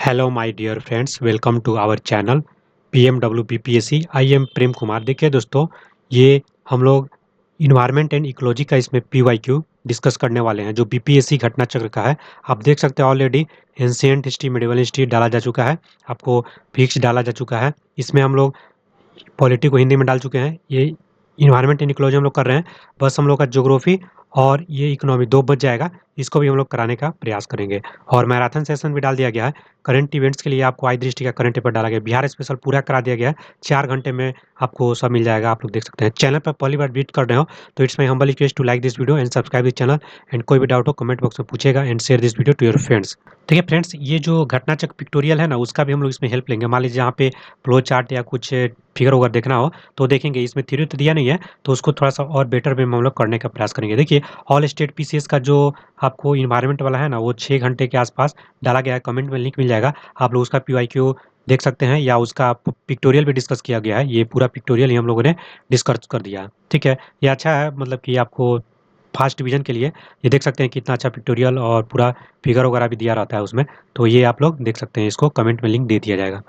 Hello my dear friends, welcome to our channel PMW BPSC. I am Prem Kumar. देखिए दोस्तों, ये हम लोग इन्वायरमेंट एंड इकोलॉजी का इसमें पीवाईक्यू डिस्कस करने वाले हैं जो बीपीएससी घटना चक्र का है। आप देख सकते हैं already ancient history, medieval history डाला जा चुका है, आपको फिक्स डाला जा चुका है। इसमें हम लोग पॉलिटी को हिंदी में डाल चुके हैं। ये इन्वायरमेंट एंड इकोलॉजी हम लोग कर रहे हैं। बस हम लोग का ज्योग्राफी और ये इकोनॉमी 2 बच जाएगा, इसको भी हम लोग कराने का प्रयास करेंगे। और मैराथन सेशन भी डाल दिया गया है। करंट इवेंट्स के लिए आपको आई दृष्टि का करंट अफेयर डाला गया है। बिहार स्पेशल पूरा करा दिया गया है। 4 घंटे में आपको सब मिल जाएगा। आप लोग देख सकते हैं। चैनल पर पहली बार विजिट कर रहे हो तो it's my humble request to like this video and subscribe this channel. And कोई भी डाउट हो कमेंट बॉक्स में पूछेगा and share this video to your friends. देखिए फ्रेंड्स, ये जो घटनाचक्र पिक्टोरियल है ना, उसका भी हम लोग इसमें हेल्प लेंगे। मान लीजिए यहाँ पे फ्लो चार्ट या कुछ फिगर वगैरह देखना हो तो देखेंगे। इसमें थ्योरी तो दिया नहीं है, तो उसको थोड़ा सा और बेटर वे में हम लोग करने का प्रयास करेंगे। देखिए, ऑल स्टेट पीसीएस का जो आपको इन्वायरमेंट वाला है ना, वो 6 घंटे के आसपास डाला गया है। कमेंट में लिंक मिल जाएगा, आप लोग उसका पीवाईक्यू देख सकते हैं, या उसका पिक्टोरियल भी डिस्कस किया गया है। ये पूरा पिक्टोरियल ही हम लोगों ने डिस्कस कर दिया है। ठीक है, ये अच्छा है, मतलब कि आपको फास्ट डिवीजन के लिए ये देख सकते हैं कितना अच्छा पिक्टोरियल और पूरा फिगर वगैरह भी दिया रहता है उसमें। तो ये आप लोग देख सकते हैं, इसको कमेंट में लिंक दे दिया जाएगा।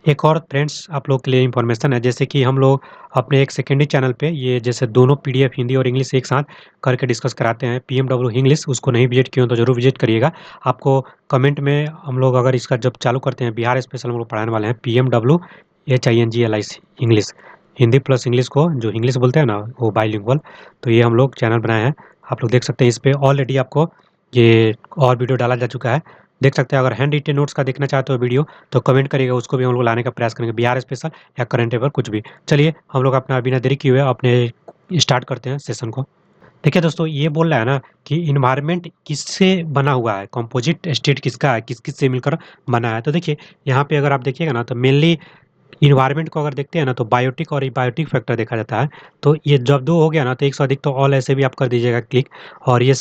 एक और फ्रेंड्स आप लोग के लिए इन्फॉर्मेशन है, जैसे कि हम लोग अपने एक सेकेंडरी चैनल पे ये जैसे दोनों पीडीएफ हिंदी और इंग्लिश एक साथ करके डिस्कस कराते हैं। पीएमडब्ल्यू इंग्लिश, उसको नहीं विजिट किए हो तो जरूर विजिट करिएगा। आपको कमेंट में हम लोग अगर इसका जब चालू करते हैं, बिहार स्पेशल हम लोग पढ़ाने वाले हैं PMW HINGLIC English, Hindi plus English को जो इंग्लिश बोलते हैं ना, वो बाईलिंगुअल। तो ये हम लोग चैनल बनाए हैं, आप लोग देख सकते हैं। इस पर ऑलरेडी आपको ये और वीडियो डाला जा चुका है, देख सकते हैं। अगर हैंड रिटेन नोट्स का देखना चाहते हो वीडियो तो कमेंट करिएगा, उसको भी हम लोग लाने का प्रयास करेंगे, बिहार स्पेशल या करंट अफेयर कुछ भी। चलिए हम लोग अपना बिना देरी किए हुए अपने स्टार्ट करते हैं सेशन को। देखिए दोस्तों, ये बोल रहा है ना कि इन्वायरमेंट किससे बना हुआ है, कंपोजिट स्टेट किसका है, किस किस से मिलकर बना है। तो देखिए यहाँ पे अगर आप देखिएगा ना, तो मेनली इन्वायरमेंट को अगर देखते हैं ना, तो बायोटिक और एबायोटिक फैक्टर देखा जाता है। तो ये जब दो हो गया ना, तो 100 अधिक तो ऑल ऐसे भी आप कर दीजिएगा क्लिक। और ये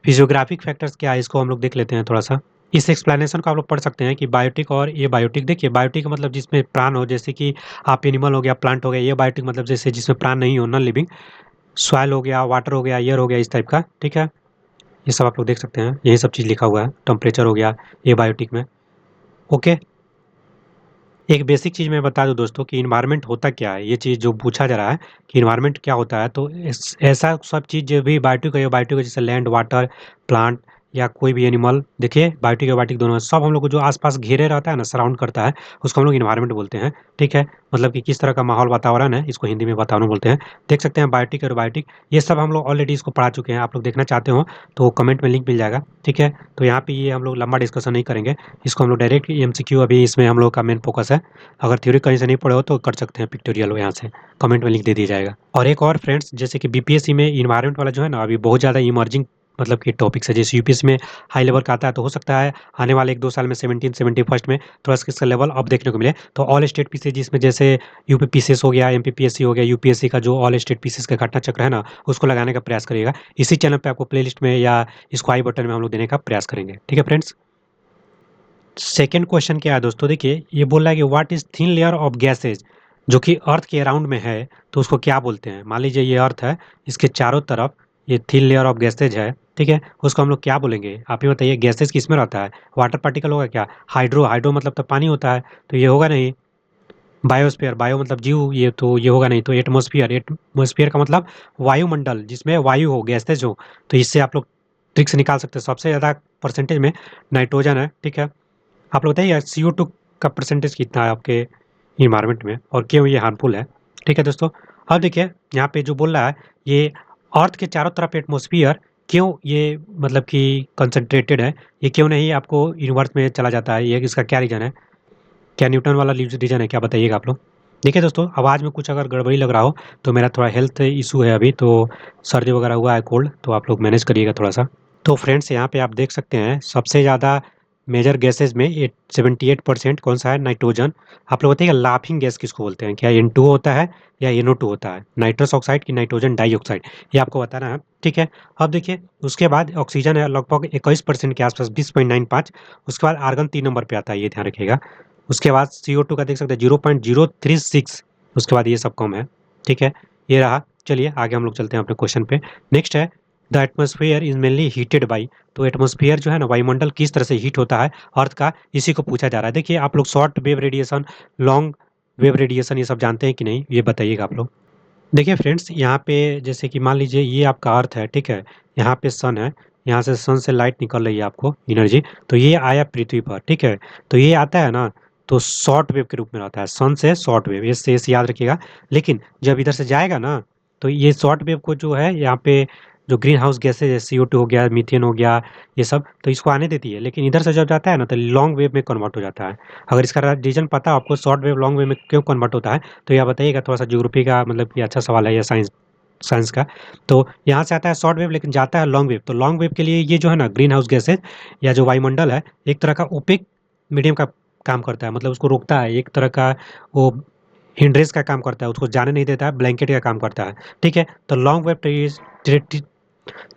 फिजियोग्राफिक फैक्टर्स क्या है, इसको हम लोग देख लेते हैं थोड़ा सा। इस एक्सप्लेनेशन को आप लोग पढ़ सकते हैं कि बायोटिक और ये बायोटिक। देखिए, बायोटिक मतलब जिसमें प्राण हो, जैसे कि आप एनिमल हो गया, प्लांट हो गया। ये बायोटिक मतलब जैसे जिसमें प्राण नहीं हो, नॉन लिविंग। सॉइल हो गया, वाटर हो गया, एयर हो गया, इस टाइप का। ठीक है, ये सब आप लोग देख सकते हैं, यही सब चीज़ लिखा हुआ है। टेम्परेचर हो गया ये बायोटिक में। ओके, एक बेसिक चीज़ मैं बता दूं दोस्तों कि इन्वायरमेंट होता क्या है। ये चीज़ जो पूछा जा रहा है कि इन्वायरमेंट क्या होता है, तो ऐसा सब चीज़ जो भी बायोटिक है, बायोटिक है जैसे लैंड, वाटर, प्लांट या कोई भी एनिमल। देखिए, बायोटिक और बायोटिक दोनों है। सब हम लोग को जो आसपास घेरे रहता है ना, सराउंड करता है, उसको हम लोग इन्वायरमेंट बोलते हैं। ठीक है, मतलब कि किस तरह का माहौल, वातावरण है, इसको हिंदी में वातावरण बोलते हैं। देख सकते हैं बायोटिक और बायोटिक, ये सब हम लोग ऑलरेडी इसको पढ़ा चुके हैं। आप लोग देखना चाहते हो तो कमेंट में लिंक मिल जाएगा। ठीक है, तो यहाँ पे ये हम लोग लंबा डिस्कशन नहीं करेंगे, इसको हम लोग डायरेक्ट एमसीक्यू अभी इसमें हम लोग का मेन फोकस है। अगर थ्योरी कहीं से नहीं पढ़े हो तो कर सकते हैं पिक्टोरियल, यहाँ से कमेंट में लिंक दे दिया जाएगा। और एक और फ्रेंड्स, जैसे कि बीपीएससी में इन्वायरमेंट वाला जो है ना, अभी बहुत ज़्यादा इमर्जिंग मतलब कि टॉपिक्स है। जैसे यूपीएससी में हाई लेवल का आता है, तो हो सकता है आने वाले 1-2 साल में 71 में थोड़ा सा इसका लेवल अप देखने को मिले। तो ऑल स्टेट पीसीएस, जिसमें जैसे यूपी पीसीएस हो गया, एमपीपीएससी हो गया, यूपीएससी का जो ऑल स्टेट पीसीएस का घटना चक्र है ना, उसको लगाने का प्रयास करिएगा। इसी चैनल पे आपको प्लेलिस्ट में या इसको आई बटन में हम लोग देने का प्रयास करेंगे। ठीक है फ्रेंड्स, सेकेंड क्वेश्चन क्या है दोस्तों, देखिए ये बोल रहा है कि what is thin layer of gases, जो कि अर्थ के अराउंड में है, तो उसको क्या बोलते हैं। मान लीजिए ये अर्थ है, इसके चारों तरफ ये थिन लेयर ऑफ गैसेज है। ठीक है, उसको हम लोग क्या बोलेंगे, आप ही बताइए। गैसेज किस में रहता है, वाटर पार्टिकल होगा क्या, हाइड्रो, हाइड्रो मतलब तो पानी होता है, तो ये होगा नहीं। बायोस्फीयर, बायो मतलब जीव, ये तो ये होगा नहीं। तो एटमोस्फियर, एटमोस्फियर का मतलब वायुमंडल, जिसमें वायु हो, गैसेज हो। तो इससे आप लोग ट्रिक से निकाल सकते हैं। सबसे ज़्यादा परसेंटेज में नाइट्रोजन है। ठीक है, आप लोग बताइए CO2 का परसेंटेज कितना है आपके इन्वायरमेंट में, और क्यों ये हार्मफुल है। ठीक है दोस्तों, अब देखिए यहाँ पे जो बोल रहा है, ये अर्थ के चारों तरफ एटमॉस्फेयर क्यों ये मतलब कि कंसंट्रेटेड है, ये क्यों नहीं आपको यूनिवर्स में चला जाता है, ये इसका क्या रीज़न है। क्या न्यूटन वाला रीज़न है क्या, बताइएगा आप लोग। देखिए दोस्तों, आवाज़ में कुछ अगर गड़बड़ी लग रहा हो तो मेरा थोड़ा हेल्थ इशू है अभी, तो सर्दी वगैरह हुआ है, कोल्ड, तो आप लोग मैनेज करिएगा थोड़ा सा। तो फ्रेंड्स, यहाँ पे आप देख सकते हैं सबसे ज़्यादा मेजर गैसेज में 78% कौन सा है, नाइट्रोजन। आप लोग बताइए लाफिंग गैस किसको बोलते हैं, क्या N2 होता है या NO2 होता है, नाइट्रस ऑक्साइड की नाइट्रोजन डाइऑक्साइड, ये आपको बताना है। ठीक है, अब देखिए उसके बाद ऑक्सीजन है लगभग 21% के आसपास, 20.95। उसके बाद आर्गन 3 नंबर पे आता है, ये ध्यान रखिएगा। उसके बाद CO2 का देख सकते हैं 0.036। उसके बाद ये सब कम है। ठीक है, ये रहा। चलिए आगे हम लोग चलते हैं अपने क्वेश्चन पे। नेक्स्ट है the atmosphere is mainly heated by. तो एटमॉस्फेयर जो है ना, वायुमंडल किस तरह से हीट होता है अर्थ का, इसी को पूछा जा रहा है। देखिए आप लोग short wave radiation, long wave radiation ये सब जानते हैं कि नहीं, ये बताइएगा आप लोग। देखिए फ्रेंड्स, यहाँ पे जैसे कि मान लीजिए ये आपका अर्थ है, ठीक है, यहाँ पे सन है, यहाँ से सन से लाइट निकल रही है आपको एनर्जी, तो ये आया पृथ्वी पर, ठीक है, तो ये आता है ना, तो शॉर्ट वेव के रूप में आता है, सन से शॉर्ट वेव, इससे याद रखिएगा। लेकिन जब इधर से जाएगा ना, तो ये शॉर्ट वेव को जो है यहाँ पे जो ग्रीन हाउस गैसेज है, CO2 हो गया, मीथेन हो गया, ये सब तो इसको आने देती है, लेकिन इधर से जब जाता है ना, तो लॉन्ग वेव में कन्वर्ट हो जाता है। अगर इसका रीजन पता है आपको, शॉर्ट वेव लॉन्ग वेव में क्यों कन्वर्ट होता है, तो यह बताइएगा। थोड़ा सा ज्योग्राफी का मतलब कि अच्छा सवाल है, या साइंस साइंस का। तो यहाँ से आता है शॉर्ट वेव, लेकिन जाता है लॉन्ग वेव। तो लॉन्ग वेव के लिए ये जो है ना, ग्रीन हाउस गैसेज या जो वायुमंडल है, एक तरह का ओपेक मीडियम का काम करता है, मतलब उसको रोकता है, एक तरह का वो हिंड्रेस का काम करता है, उसको जाने नहीं देता है, ब्लैंकेट का काम करता है, ठीक है। तो लॉन्ग वेव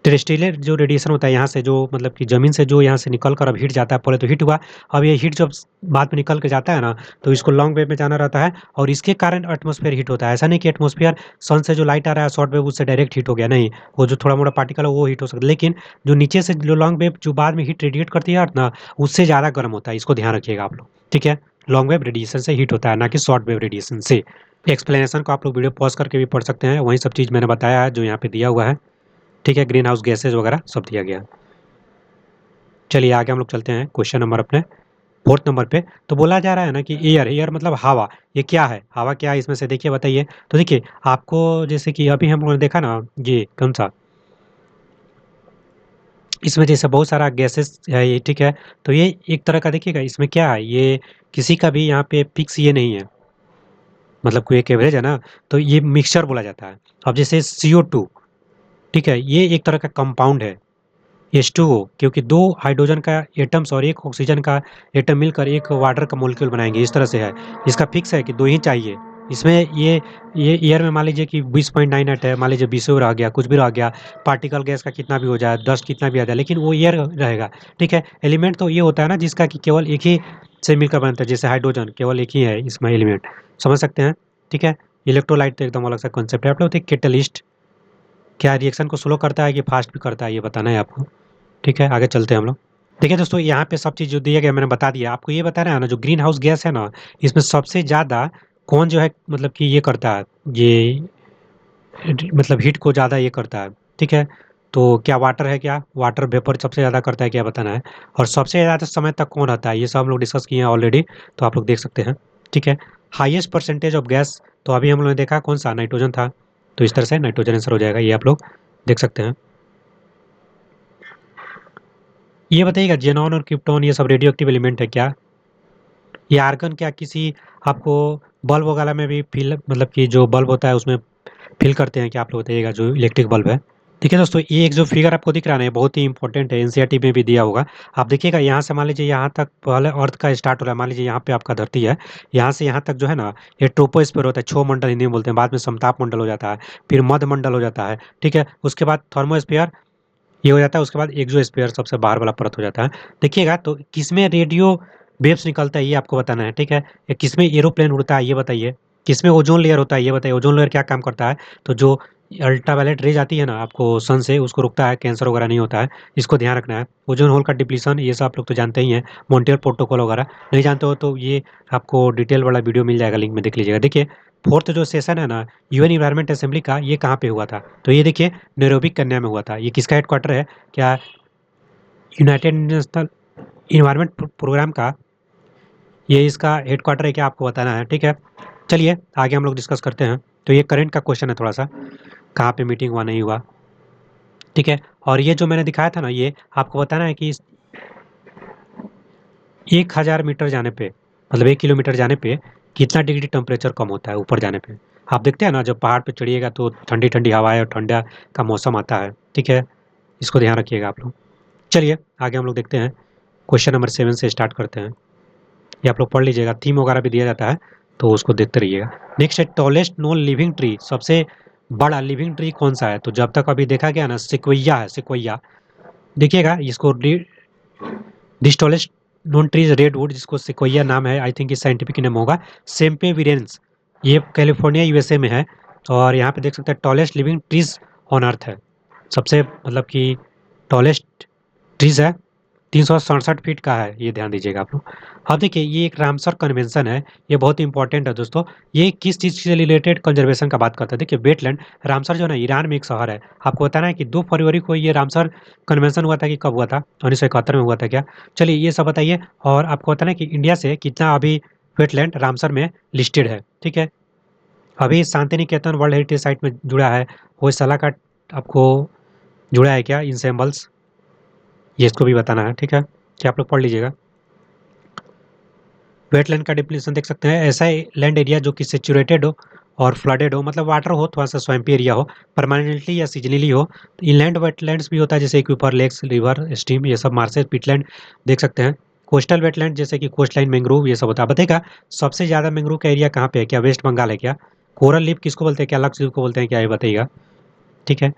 टेरेस्ट्रियल जो रेडिएशन होता है यहाँ से, जो मतलब कि ज़मीन से जो यहाँ से निकल कर अब हीट जाता है, पहले तो हीट हुआ, अब ये हीट जब बाद में निकल के जाता है ना, तो इसको लॉन्ग वेव में जाना रहता है, और इसके कारण एटमॉस्फेयर हीट होता है। ऐसा नहीं कि एटमॉस्फेयर सन से जो लाइट आ रहा है शॉर्ट वेव, उससे डायरेक्ट हीट हो गया, नहीं, वो जो थोड़ा मोटा पार्टिकल है वो हीट हो सकता है, लेकिन जो नीचे से जो लॉन्ग वेव जो बाद में हीट रेडिएट करती है अर्थ ना, उससे ज़्यादा गर्म होता है, इसको ध्यान रखिएगा आप लोग, ठीक है। लॉन्ग वेव रेडिएशन से हीट होता है, ना कि शॉर्ट वेव रेडिएशन से। एक्सप्लेनेशन को आप लोग वीडियो पॉज करके भी पढ़ सकते हैं, वही सब चीज़ मैंने बताया है जो यहाँ पे दिया हुआ है, ठीक है, ग्रीन हाउस गैसेज वगैरह सब दिया गया है। चलिए आगे हम लोग चलते हैं क्वेश्चन नंबर अपने फोर्थ नंबर पे। तो बोला जा रहा है ना कि एयर, एयर मतलब हवा, ये क्या है, हवा क्या है इसमें से, देखिए बताइए। तो देखिए आपको जैसे कि अभी हम लोगों ने देखा ना, ये कौन सा, इसमें जैसे बहुत सारा गैसेस है ये, ठीक है, तो ये एक तरह का देखिएगा, इसमें क्या है, ये किसी का भी यहाँ पे फिक्स ये नहीं है, मतलब कोई एक एवरेज है ना, तो ये मिक्सचर बोला जाता है। अब जैसे CO2, ठीक है, ये एक तरह का कंपाउंड है, H2O, क्योंकि दो हाइड्रोजन का एटम्स और एक ऑक्सीजन का एटम मिलकर एक वाटर का मॉलिक्यूल बनाएंगे, इस तरह से है। इसका फिक्स है कि दो ही चाहिए। इसमें ये एयर में मान लीजिए कि 20.98 है, मान लीजिए 20 रह गया, कुछ भी रह गया, पार्टिकल गैस का कितना भी हो जाए, डस्ट कितना भी आ जाए, लेकिन वो एयर रहेगा, ठीक है। एलिमेंट तो ये होता है ना जिसका कि केवल एक ही से मिलकर बनता है, जैसे हाइड्रोजन केवल एक ही है इसमें एलिमेंट, समझ सकते हैं, ठीक है। इलेक्ट्रोलाइट तो एकदम अलग सा कॉन्सेप्ट है। आप लोग देखिए कैटलिस्ट क्या रिएक्शन को स्लो करता है कि फास्ट भी करता है, ये बताना है आपको, ठीक है। आगे चलते हैं हम लोग। देखिए दोस्तों, यहाँ पे सब चीज़ जो दिया गया मैंने बता दिया आपको। ये बता रहा है ना, जो ग्रीन हाउस गैस है ना, इसमें सबसे ज़्यादा कौन जो है, मतलब कि ये करता है, ये मतलब हीट को ज़्यादा ये करता है, ठीक है। तो क्या वाटर है, क्या वाटर वेपर सबसे ज़्यादा करता है, क्या बताना है। और सबसे ज़्यादा समय तक कौन रहता है, ये सब हम लोग डिस्कस किए हैं ऑलरेडी, तो आप लोग देख सकते हैं, ठीक है। हाईएस्ट परसेंटेज ऑफ गैस, तो अभी हम लोगों ने देखा कौन सा, नाइट्रोजन था, तो इस तरह से नाइट्रोजन आंसर हो जाएगा, ये आप लोग देख सकते हैं। ये बताइएगा जेनॉन और क्रिप्टॉन ये सब रेडियो एक्टिव एलिमेंट है क्या, ये आर्गन क्या किसी आपको बल्ब वगैरह में भी फिल, मतलब कि जो बल्ब होता है उसमें फिल करते हैं क्या, आप लोग बताइएगा, जो इलेक्ट्रिक बल्ब है। ठीक है दोस्तों, ये एक जो फिगर आपको दिख रहा है ना, ये बहुत ही इंपॉर्टेंट है, एनसीईआरटी में भी दिया होगा। आप देखिएगा यहाँ से मान लीजिए यहाँ तक पहले अर्थ का स्टार्ट हो रहा है, मान लीजिए यहाँ पे आपका धरती है, यहाँ से यहाँ तक जो है ना, ये ट्रोपोस्फीयर होता है, छह मंडल हिंदी में बोलते हैं, बाद में समताप मंडल हो जाता है, फिर मध्य मंडल हो जाता है, ठीक है, उसके बाद थर्मोस्फीयर ये हो जाता है, उसके बाद एक्सोस्फीयर सबसे बाहर वाला परत हो जाता है। देखिएगा तो किसमें रेडियो वेव्स निकलता है ये आपको बताना है, ठीक है। या किसमें एरोप्लेन उड़ता है ये बताइए, किसमें ओजोन लेयर होता है ये बताइए, ओजोन लेयर क्या काम करता है, तो जो अल्ट्रावायलेट रेज आती है ना आपको सन से, उसको रुकता है, कैंसर वगैरह नहीं होता है, इसको ध्यान रखना है। ओजोन होल का डिप्लीशन ये सब आप लोग तो जानते ही हैं, मॉन्ट्रियल प्रोटोकॉल वगैरह, नहीं जानते हो तो ये आपको डिटेल वाला वीडियो मिल जाएगा, लिंक में देख लीजिएगा। देखिए फोर्थ जो सेशन है ना UN इन्वायरमेंट असेंबली का, ये कहाँ पे हुआ था, तो ये देखिए नैरोबी कन्या में हुआ था। ये किसका हेडक्वार्टर है, क्या यूनाइटेड नेशनल इन्वायरमेंट प्रोग्राम का ये इसका हेडक्वार्टर है, क्या आपको बताना है, ठीक है। चलिए आगे हम लोग डिस्कस करते हैं। तो ये करंट का क्वेश्चन है थोड़ा सा, कहाँ पे मीटिंग हुआ नहीं हुआ, ठीक है। और ये जो मैंने दिखाया था ना, ये आपको बताना है कि 1000 मीटर जाने पे, मतलब 1 किलोमीटर जाने पे कितना डिग्री टेम्परेचर कम होता है ऊपर जाने पे। आप देखते हैं ना, जब पहाड़ पे चढ़िएगा तो ठंडी ठंडी हवाएं और ठंडा का मौसम आता है, ठीक है, इसको ध्यान रखिएगा आप लोग। चलिए आगे हम लोग देखते हैं, क्वेश्चन नंबर 7 से स्टार्ट करते हैं। ये आप लोग पढ़ लीजिएगा, थीम वगैरह भी दिया जाता है, तो उसको देखते रहिएगा। नेक्स्ट है टॉलेस्ट नॉन लिविंग ट्री, सबसे बड़ा लिविंग ट्री कौन सा है, तो जब तक अभी देखा गया ना सिक्वैया है, सिक्वैया। देखिएगा इसको this tallest non trees redwood, जिसको सिक्वैया नाम है, आई थिंक ये साइंटिफिक नेम होगा। सेम्पेविरेंस, ये कैलिफोर्निया USA में है, और यहाँ पे देख सकते हैं tallest living trees on earth है। सबसे मतलब कि टॉलेस्ट ट्रीज है, 367 फीट का है, ये ध्यान दीजिएगा आप लोग। अब देखिए ये एक रामसर कन्वेंशन है, ये बहुत इंपॉर्टेंट है दोस्तों। ये किस चीज़ से रिलेटेड कंजर्वेशन का बात करता है? देखिए वेटलैंड, रामसर जो है ना ईरान में एक शहर है। आपको बताना है कि 2 फरवरी को ये रामसर कन्वेंशन हुआ था कि कब हुआ था? 1971 में हुआ था क्या? चलिए ये सब बताइए। और आपको बताना है कि इंडिया से कितना अभी वेटलैंड रामसर में लिस्टेड है, ठीक है? अभी Shanti Niketan world heritage site में जुड़ा है, होयसला का आपको जुड़ा है क्या इन सिंबल्स? ये इसको भी बताना है, ठीक है? कि आप लोग पढ़ लीजिएगा। वेटलैंड का डेफिनेशन देख सकते हैं, ऐसा लैंड एरिया जो कि सेचुरेटेड हो और फ्लडेड हो, मतलब वाटर हो, थोड़ा सा स्वैम्पी एरिया हो, परमानेंटली या सीजनली हो। तो इनलैंड वेटलैंड्स भी होता है, जैसे एक्विफर, लेक्स, रिवर, स्ट्रीम, ये सब मार्सेस, पिटलैंड देख सकते हैं। कोस्टल वेटलैंड जैसे कि कोस्ट लाइन मैंग्रोव, ये सब होता है। बताइएगा सबसे ज़्यादा मैंग्रोव का एरिया कहाँ पे है? क्या वेस्ट बंगाल है क्या? कोरल लीफ किसको बोलते हैं? क्या लक्स लीफ को बोलते हैं क्या? ये बताइएगा, ठीक है?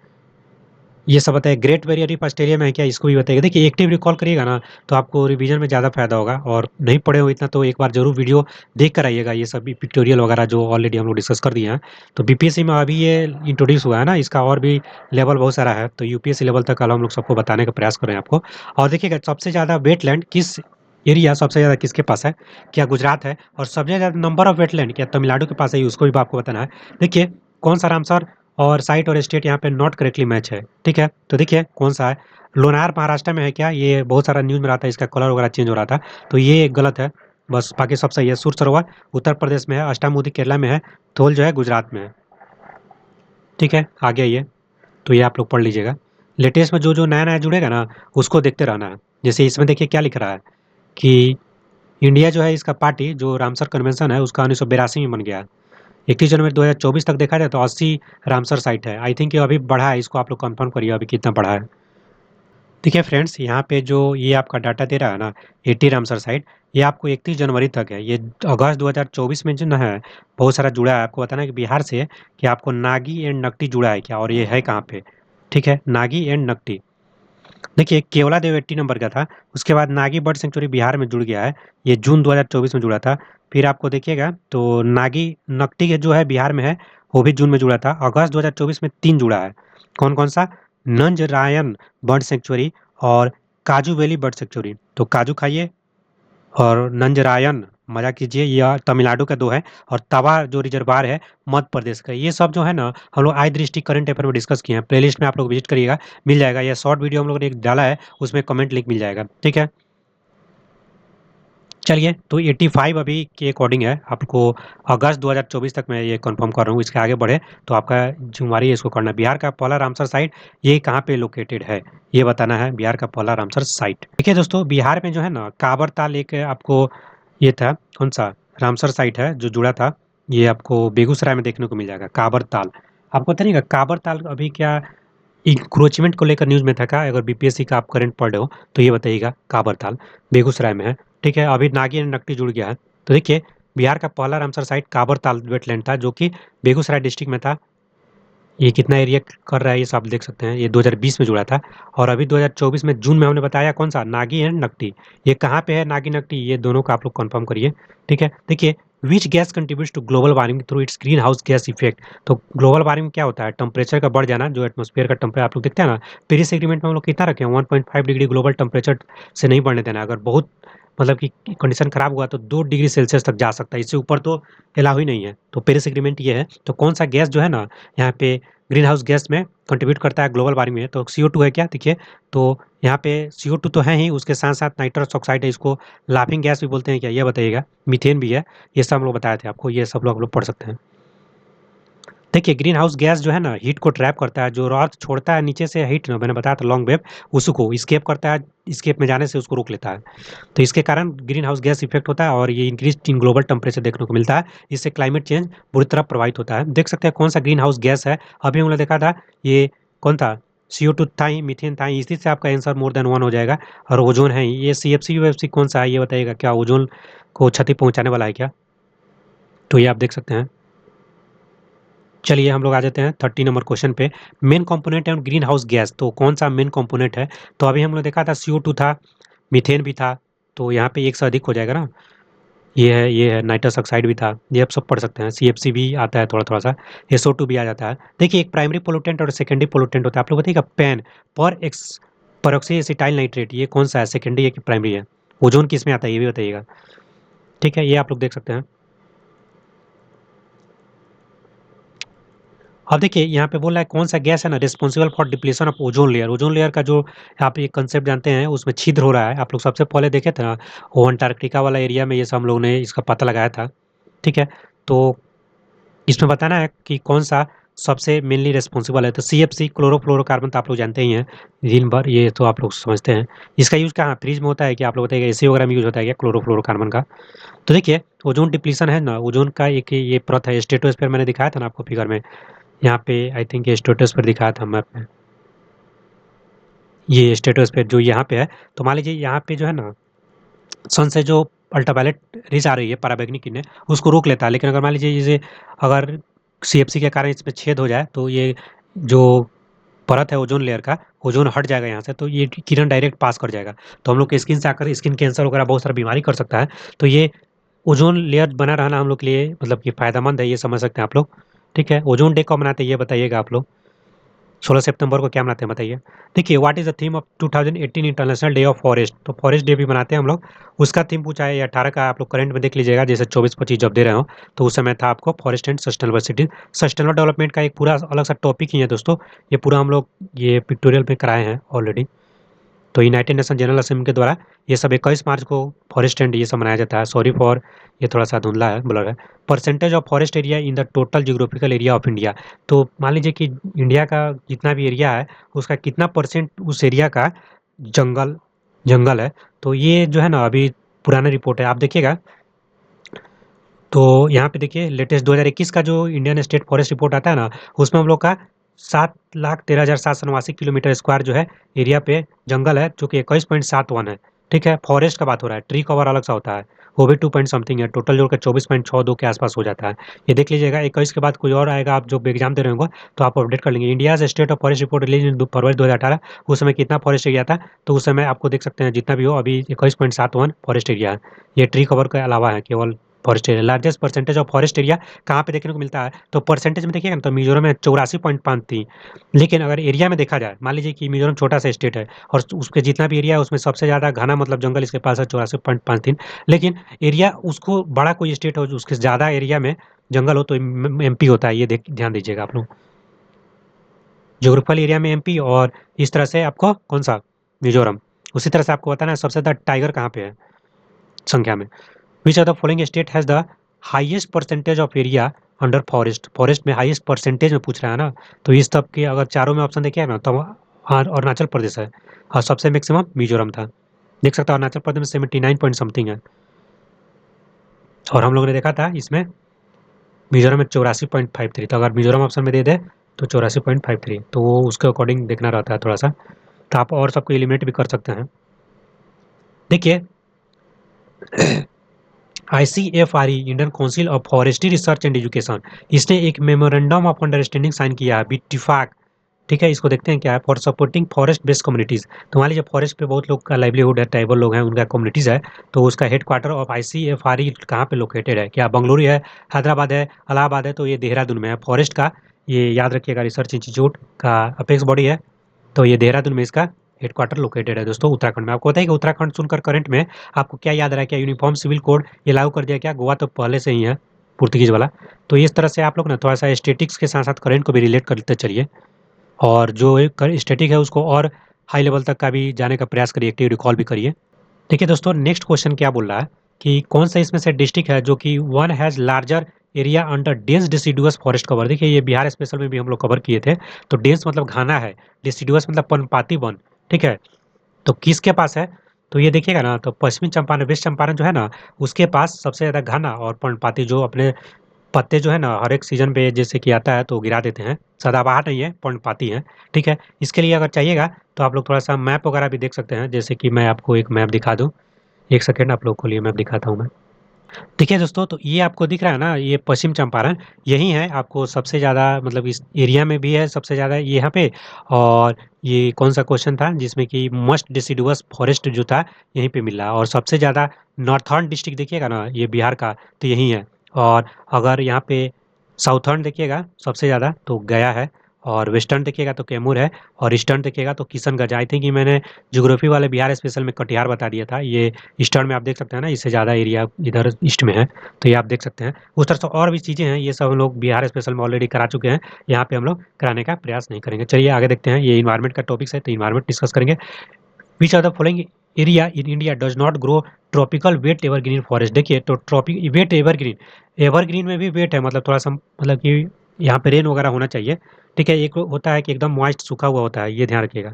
ये सब बताइए। ग्रेट बैरियर रीफ ऑस्ट्रेलिया में है क्या? इसको भी बताइएगा। देखिए एक्टिव रिकॉल करिएगा ना, तो आपको रिवीजन में ज़्यादा फायदा होगा। और नहीं पढ़े हो इतना तो एक बार जरूर वीडियो देख कर आइएगा, ये सब पिक्टोरियल वगैरह जो ऑलरेडी हम लोग डिस्कस कर दिए हैं। तो बीपीएससी में अभी ये इंट्रोड्यूस हुआ है ना, इसका और भी लेवल बहुत सारा है, तो यूपीएससी लेवल तक कल हम लोग सबको बताने का प्रयास करें आपको। और देखिएगा सबसे ज़्यादा वेटलैंड किस एरिया, सबसे ज़्यादा किसके पास है? क्या गुजरात है? और सबसे ज़्यादा नंबर ऑफ वेटलैंड क्या तमिलनाडु के पास है? उसको भी आपको बताना है। देखिए कौन सा रामसर और साइट और स्टेट यहाँ पे नॉट करेक्टली मैच है, ठीक है? तो देखिए कौन सा है। लोनार महाराष्ट्र में है क्या? ये बहुत सारा न्यूज़ में रहा था, इसका कलर वगैरह चेंज हो रहा था, तो ये गलत है। बस बाकी सब सही है। सूर सरोवर उत्तर प्रदेश में है, अष्टामुदी केरला में है, थोल जो है गुजरात में है, ठीक है? आगे आइए। तो ये आप लोग पढ़ लीजिएगा। लेटेस्ट में जो जो नया नया जुड़ेगा ना, उसको देखते रहना है। जैसे इसमें देखिए क्या लिख रहा है कि इंडिया जो है इसका पार्टी जो रामसर कन्वेंशन है उसका 1982 में बन गया। 31 जनवरी 2024 तक देखा जाए तो 80 रामसर साइट है। आई थिंक ये अभी बढ़ा है, इसको आप लोग कंफर्म करिए अभी कितना बढ़ा है। देखिए फ्रेंड्स, यहाँ पे जो ये आपका डाटा दे रहा है ना, 80 रामसर साइट, ये आपको 31 जनवरी तक है। ये अगस्त 2024 में जो ना है बहुत सारा जुड़ा है। आपको बताना है कि बिहार से कि आपको नागी एंड नकटी जुड़ा है क्या, और ये है कहाँ पे? ठीक है, नागी एंड नकटी। देखिए केवला देव 80 नंबर का था, उसके बाद नागी बर्ड सेंचुरी बिहार में जुड़ गया है, ये जून 2024 में जुड़ा था। फिर आपको देखिएगा तो नागी नकटी के जो है बिहार में है, वो भी जून में जुड़ा था। अगस्त 2024 में 3 जुड़ा है। कौन कौन सा? नंजरायन बर्ड सेंचुरी और काजू वैली बर्ड सेंचुरी। तो काजू खाइए और नंजरायन मजा कीजिए, यह तमिलनाडु का दो है। और तवा जो रिजर्वायर है मध्य प्रदेश का। ये सब जो है ना हम लोग आई दृष्टि करंट अफेयर में डिस्कस किए हैं। प्लेलिस्ट में आप लोग विजिट करिएगा, मिल जाएगा। यह शॉर्ट वीडियो हम लोग ने एक डाला है, उसमें कमेंट लिंक मिल जाएगा, ठीक है? चलिए तो 85 अभी के अकॉर्डिंग है आपको। अगस्त 2024 तक मैं ये कंफर्म कर रहा हूँ। इसके आगे बढ़े तो आपका जुम्मारी इसको करना है। बिहार का पहला रामसर साइट ये कहाँ पे लोकेटेड है, ये बताना है। बिहार का पहला रामसर साइट। देखिए दोस्तों बिहार में जो है ना काबर ताल एक आपको ये था, कौन सा रामसर साइट है जो जुड़ा था, ये आपको बेगूसराय में देखने को मिल जाएगा, काबर ताल। आपको पता नहीं का काबर ताल अभी क्या इंक्रोचमेंट को लेकर न्यूज़ में था क्या? अगर बीपीएससी का आप करंट पढ़ रहे हो तो ये बताइएगा। काबर ताल बेगूसराय में है, ठीक है? अभी नागी एंड नकटी जुड़ गया है। तो देखिए बिहार का पहला रामसर साइट काबर ताल वेटलैंड था, जो कि बेगूसराय डिस्ट्रिक्ट में था। ये कितना एरिया कर रहा है ये सब आप देख सकते हैं। ये 2020 में जुड़ा था। और अभी 2024 में जून में हमने बताया कौन सा, नागी एंड नकटी। ये कहाँ पे है नागी नकटी, ये दोनों का आप लोग कंफर्म करिए, ठीक है? देखिए which gas contributes to global warming through its green house gas effect. तो ग्लोबल वार्मिंग क्या होता है? टेम्परेचर का बढ़ जाना, जो एटमॉस्फेयर का टेम्परेचर आप लोग देखते हैं ना। पेरिस एग्रीमेंट में हम लोग कितना रखे हैं? 1.5 डिग्री ग्लोबल टेम्परेचर से नहीं बढ़ने देना। अगर बहुत मतलब कि कंडीशन खराब हुआ तो 2 डिग्री सेल्सियस तक जा सकता है, इससे ऊपर तो अलाउ ही नहीं है। तो पेरिस एग्रीमेंट ये है। तो कौन सा गैस जो है ना यहाँ पे ग्रीन हाउस गैस में कंट्रीब्यूट करता है ग्लोबल वार्मिंग में? तो CO2 है क्या? देखिए तो यहाँ पे CO2 तो है ही, उसके साथ साथ नाइट्रस ऑक्साइड है, इसको लाफिंग गैस भी बोलते हैं क्या, ये बताइएगा। मीथेन भी है। ये सब हम लोग बताए थे आपको, ये सब लोग आप लोग पढ़ सकते हैं। देखिए ग्रीन हाउस गैस जो है ना हीट को ट्रैप करता है, जो अर्थ छोड़ता है नीचे से हीट ना, मैंने बताया था लॉन्ग वेव, उसको स्केप करता है, स्केप में जाने से उसको रोक लेता है। तो इसके कारण ग्रीन हाउस गैस इफेक्ट होता है और ये इंक्रीज इन ग्लोबल टेम्परेचर देखने को मिलता है। इससे क्लाइमेट चेंज बुरी तरह प्रभावित होता है। देख सकते हैं कौन सा ग्रीन हाउस गैस है। अभी हमने देखा था ये कौन था, CO2 था ही, मीथेन था ही। इसी से आपका आंसर मोर देन वन हो जाएगा। और ओजोन है ही। ये CFC कौन सा है ये बताइएगा। क्या ओजोन को क्षति पहुंचाने वाला है क्या? तो ये आप देख सकते हैं। चलिए हम लोग आ जाते हैं 30 नंबर क्वेश्चन पे। मेन कंपोनेंट है ग्रीन हाउस गैस, तो कौन सा मेन कंपोनेंट है? तो अभी हम लोग देखा था CO2 था, मीथेन भी था, तो यहाँ पे एक से अधिक हो जाएगा ना। ये है नाइट्रस ऑक्साइड भी था, ये आप सब पढ़ सकते हैं। सीएफसी भी आता है थोड़ा-थोड़ा सा, एसओ2 भी आ जाता है। देखिए एक प्राइमरी पोल्यूटेंट और सेकेंडरी पोल्यूटेंट होता है। आप लोग बताइएगा पैन पर एक्स पेरोक्सी एसिटाइल नाइट्रेट ये कौन-सा है, सेकेंडरी है कि प्राइमरी है? ओज़ोन किसमें आता है ये भी बताइएगा। ठीक है, ये आप लोग देख सकते हैं। अब देखिए यहाँ पे बोल रहा है कौन सा गैस है ना responsible for depletion of ozone layer. Ozone layer का जो आप ये कंसेप्ट जानते हैं उसमें छिद्र हो रहा है। आप लोग सबसे पहले देखे थे ना, वो अंटार्कटिका वाला एरिया में ये सब हम लोग ने इसका पता लगाया था। ठीक है, तो इसमें बताना है कि कौन सा सबसे मेनली रिस्पॉन्सिबल है। तो सीएफसी क्लोरोफ्लोरोकार्बन तो आप लोग जानते ही हैं, दिन भर ये तो आप लोग समझते हैं। इसका यूज़ कहाँ फ्रिज में होता है कि आप लोग बताइएगा एसी वगैरह में यूज़ होता है क्या क्लोरोफ्लोरोकार्बन का? तो देखिए ओजोन डिप्लीशन है ना, ओजोन का एक ये परत है। स्ट्रेटोस्फीयर मैंने दिखाया था ना आपको फिगर में, यहाँ पे आई थिंक ये स्ट्रेटोस्फीयर दिखाया था मैप में। ये स्ट्रेटोस्फीयर जो यहाँ पे है, तो मान लीजिए यहाँ पे जो है ना सन से जो अल्ट्रावायलेट रेज़ आ रही है पराबैंगनी किरणें, उसको रोक लेता है। लेकिन अगर मान लीजिए जैसे अगर सीएफसी के कारण इसमें छेद हो जाए तो ये जो परत है ओजोन लेयर का, ओजोन हट जाएगा यहाँ से, तो ये किरण डायरेक्ट पास कर जाएगा। तो हम लोग की स्किन से आकर स्किन कैंसर वगैरह बहुत सारा बीमारी कर सकता है। तो ये ओजोन लेयर बना रहना हम लोग के लिए मतलब कि फ़ायदेमंद है, ये समझ सकते हैं आप लोग। ठीक है, ओजोन डे कब मनाते हैं ये बताइएगा आप लोग? 16 सितंबर को क्या मनाते हैं बताइए? देखिए what is the theme of 2018 international day of forest. तो फॉरेस्ट डे भी मनाते हैं हम लोग। उसका थीम पूछा है ये 18 का, आप लोग करंट में देख लीजिएगा, जैसे 24-25 जब दे रहे हो, तो उस समय था आपको forest and sustainable city. Sustainable development का एक पूरा अलग सा टॉपिक ही है दोस्तों। ये पूरा हम लोग ये पिक्टोरियल में कराए हैं ऑलरेडी। तो यूनाइटेड नेशन जनरल असेंबली के द्वारा ये सब 21 मार्च को फॉरेस्ट एंड ये सब मनाया जाता है। सॉरी फॉर ये थोड़ा सा धुंधला है, ब्लर है। Percentage of forest area in the total geographical area of India. तो मान लीजिए कि इंडिया का जितना भी एरिया है उसका कितना परसेंट उस एरिया का जंगल जंगल है। तो ये जो है ना अभी पुराना रिपोर्ट है, आप देखिएगा। तो यहाँ पे देखिए लेटेस्ट 2021 का जो इंडियन स्टेट फॉरेस्ट रिपोर्ट आता है ना, उसमें हम लोग का 7,13,789 किलोमीटर स्क्वायर जो है एरिया पे जंगल है, जो कि 21.71 है। ठीक है, फॉरेस्ट का बात हो रहा है, ट्री कवर अलग सा होता है, वो भी 2 पॉइंट समथिंग है, टोटल जोड़ के 24.62 के आसपास हो जाता है। ये देख लीजिएगा, 21 के बाद कोई और आएगा, आप जो एग्जाम दे रहे होंगे तो आप अपडेट कर लेंगे। India state of forest report release in February 2018, उस समय कितना फॉरेस्ट एरिया था, तो उस समय आपको देख सकते हैं जितना भी हो अभी 21.71 फॉरेस्ट एरिया है। ये ट्री कवर के अलावा है केवल forest area. Largest percentage of forest area कहाँ पे देखने को मिलता है, तो परसेंटेज में देखिएगा ना, तो मिजोरम में 84.53। लेकिन अगर एरिया में देखा जाए, मान लीजिए कि मिजोरम छोटा सा स्टेट है और उसके जितना भी एरिया है उसमें सबसे ज़्यादा घना मतलब जंगल इसके पास है 84.53। लेकिन एरिया उसको बड़ा कोई स्टेट हो उसके ज़्यादा एरिया में जंगल हो तो एमपी होता है। ये देख ध्यान दीजिएगा आप लोग, ज्योग्राफिकल एरिया में एमपी, और इस तरह से आपको कौन सा मिजोरम। उसी तरह से आपको बताना है सबसे ज़्यादा टाइगर कहाँ पे है संख्या में। Which of the following state has the highest percentage of area under forest. Forest में हाईएस्ट परसेंटेज में पूछ रहा है ना, तो इस तब के अगर चारों में ऑप्शन देखिए ना, तो अरुणाचल प्रदेश है और सबसे मैक्सिमम मिजोरम था। देख सकते हो अरुणाचल प्रदेश में 79 पॉइंट समथिंग है, और हम लोगों ने देखा था इसमें मिजोरम में 84.53। तो अगर मिजोरम ऑप्शन में दे दे तो 84.53, तो वो उसके अकॉर्डिंग देखना रहता है थोड़ा सा। तो आप और सबको एलिमिनेट भी कर सकते हैं। देखिए ICFRE Indian council of forestry research and education, इसने एक मेमोरेंडम ऑफ अंडरस्टैंडिंग साइन किया है बिट्टीफाक। ठीक है, इसको देखते हैं क्या है, for supporting forest based communities. तो मान लीजिए फॉरेस्ट पे बहुत लोग का लाइवलीहुड है, ट्राइबल लोग हैं, उनका कम्युनिटीज है, तो उसका हेडक्वार्टर ऑफ आईसीएफआरई कहाँ पे लोकेटेड है, क्या बंगलुरु है, हैदराबाद है, इलाहाबाद है, तो ये देहरादून में है। फॉरेस्ट का ये याद रखिएगा रिसर्च इंस्टीट्यूट का अपेक्स बॉडी है, तो ये देहरादून में इसका हेडक्वार्टर लोकेटेड है दोस्तों, उत्तराखंड में। आपको बताइए कि उत्तराखंड सुनकर करंट में आपको क्या याद आ रहा है, क्या यूनिफॉर्म सिविल कोड ये लागू कर दिया क्या? गोवा तो पहले से ही है पुर्तगीज वाला। तो इस तरह से आप लोग ना थोड़ा सा स्टेटिक्स के साथ साथ करंट को भी रिलेट करते चलिए, और जो एक स्टैटिक है उसको और हाई लेवल तक का भी जाने का प्रयास करिए, एक्टिव रिकॉल भी करिए। देखिए दोस्तों नेक्स्ट क्वेश्चन क्या बोल रहा है कि कौन सा इसमें से डिस्ट्रिक्ट है जो कि one has larger area under dense deciduous forest cover. देखिए ये बिहार स्पेशल में भी हम लोग कवर किए थे। तो डेंस मतलब घना है, डिसिडुअस मतलब पर्णपाती वन। ठीक है, तो किसके पास है, तो ये देखिएगा ना, तो पश्चिमी चंपारण वेस्ट चंपारण जो है ना, उसके पास सबसे ज़्यादा घना और पर्णपाती जो अपने पत्ते जो है ना हर एक सीजन पे जैसे कि आता है तो गिरा देते हैं, सदाबहार नहीं है, पर्णपाती हैं। ठीक है, इसके लिए अगर चाहिएगा तो आप लोग थोड़ा सा मैप वगैरह भी देख सकते हैं, जैसे कि मैं आपको एक मैप दिखा दूँ। एक सेकेंड आप लोग को लिए मैप दिखाता हूँ मैं। देखिए दोस्तों, तो ये आपको दिख रहा है ना, ये पश्चिम चंपारण यही है। आपको सबसे ज़्यादा मतलब इस एरिया में भी है सबसे ज़्यादा ये यहाँ पे। और ये कौन सा क्वेश्चन था जिसमें कि मोस्ट डिसिडुअस फॉरेस्ट जो था यहीं पे मिला, और सबसे ज़्यादा नॉर्थर्न डिस्ट्रिक्ट देखिएगा ना ये बिहार का, तो यही है। और अगर यहाँ पे साउथर्न देखिएगा सबसे ज़्यादा तो गया है, और वेस्टर्न देखिएगा तो कैमूर है, और ईस्टर्न देखिएगा तो किशनगंज। आई थिंक कि मैंने ज्योग्राफी वाले बिहार स्पेशल में कटिहार बता दिया था। ये ईस्टर्न में आप देख सकते हैं ना, इससे ज़्यादा एरिया इधर ईस्ट में है, तो ये आप देख सकते हैं। उस तरह से और भी चीज़ें हैं, ये सब हम लोग बिहार स्पेशल में ऑलरेडी करा चुके हैं। यहाँ पे हम लोग कराने का प्रयास नहीं करेंगे। चलिए आगे देखते हैं, ये इन्वायरमेंट का टॉपिक्स है तो इन्वायरमेंट डिस्कस करेंगे। Which are the following area in India does not grow tropical wet evergreen forest. देखिए तो ट्रॉपिक वेट एवरग्रीन, एवरग्रीन में भी वेट है, मतलब थोड़ा सा मतलब कि यहाँ पे रेन वगैरह होना चाहिए। ठीक है, एक होता है कि एकदम मॉइस्ट सूखा हुआ होता है, ये ध्यान रखिएगा।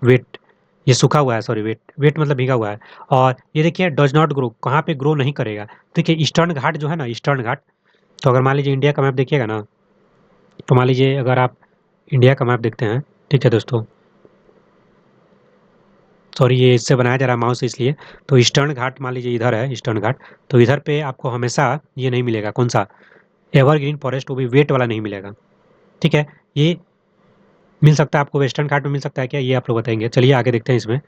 वेट, ये सूखा हुआ है, सॉरी वेट, वेट मतलब भीगा हुआ है। और ये देखिए डज नॉट ग्रो, कहाँ पे ग्रो नहीं करेगा। देखिए ईस्टर्न घाट जो है ना, ईस्टर्न घाट, तो अगर मान लीजिए इंडिया का मैप देखिएगा ना, तो मान लीजिए अगर आप इंडिया का मैप देखते हैं, ठीक है दोस्तों, सॉरी ये इससे बनाया जा रहा है माउस से इसलिए। तो ईस्टर्न घाट मान लीजिए इधर है ईस्टर्न घाट, तो इधर पे आपको हमेशा ये नहीं मिलेगा, कौन सा, एवरग्रीन फॉरेस्ट, वो भी वेट वाला नहीं मिलेगा। ठीक है, ये मिल सकता है आपको वेस्टर्न घाट में, मिल सकता है क्या, ये आप लोग बताएंगे। चलिए आगे देखते हैं इसमें।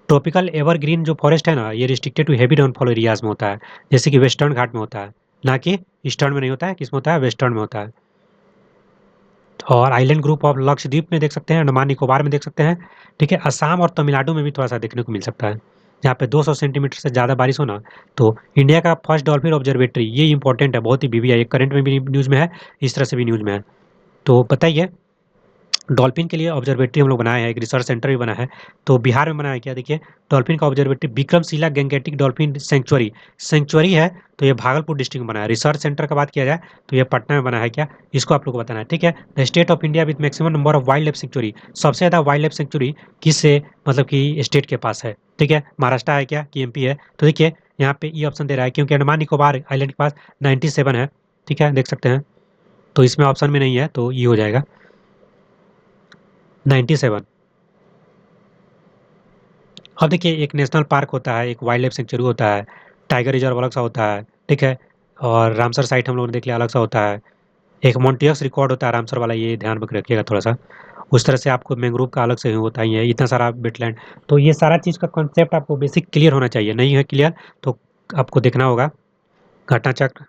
ट्रॉपिकल एवरग्रीन जो फॉरेस्ट है ना, ये restricted to heavy downfall areas में होता है, जैसे कि वेस्टर्न घाट में होता है, ना कि ईस्टर्न में नहीं होता है। किस में होता है, वेस्टर्न में होता है। और आइलैंड ग्रुप ऑफ लक्षद्वीप में देख सकते हैं, अंडमान निकोबार में देख सकते हैं। ठीक है, असम और तमिलनाडु में भी थोड़ा सा देखने को मिल सकता है, जहाँ पे 200 सेंटीमीटर से ज़्यादा बारिश हो ना। तो इंडिया का फर्स्ट डॉल्फिन ऑब्जर्वेटरी, ये इंपॉर्टेंट है, बहुत ही बीबी है, करंट में भी न्यूज़ में है, इस तरह से भी न्यूज़ में है। तो बताइए, डॉल्फिन के लिए ऑब्जर्वेटरी हम लोग बनाए हैं, एक रिसर्च सेंटर भी बना है। तो बिहार में बना है क्या, देखिए डॉल्फिन का observatory Vikramshila gangetic dolphin sanctuary, sanctuary है। तो ये भागलपुर डिस्ट्रिक्ट में बना है। रिसर्च सेंटर का बात किया जाए तो ये पटना में बना है क्या, इसको आप लोग को बताना है। ठीक है, the state of India with maximum number of wild life sanctuary, सबसे ज़्यादा वाइल्ड लाइफ सेंचुरी किस से मतलब कि स्टेट के पास है। ठीक है, महाराष्ट्र है क्या कि एमपी है। तो देखिए यहाँ पे ये ऑप्शन दे रहा है, क्योंकि अंडमान निकोबार आइलैंड के पास 97 है। ठीक है, देख सकते हैं, तो इसमें ऑप्शन में नहीं है, तो ये हो जाएगा 97। अब देखिए एक नेशनल पार्क होता है, एक वाइल्ड लाइफ सेंचुरी होता है, टाइगर रिजर्व अलग सा होता है। ठीक है, और रामसर साइट हम लोगों ने देख लिया अलग सा होता है। एक मोन्टियस रिकॉर्ड होता है रामसर वाला, ये ध्यान में रखिएगा थोड़ा सा। उस तरह से आपको मैंग्रोव का अलग से होता ही है, इतना सारा वेटलैंड। तो ये सारा चीज़ का कॉन्सेप्ट आपको बेसिक क्लियर होना चाहिए, नहीं है क्लियर तो आपको देखना होगा घटना चक्र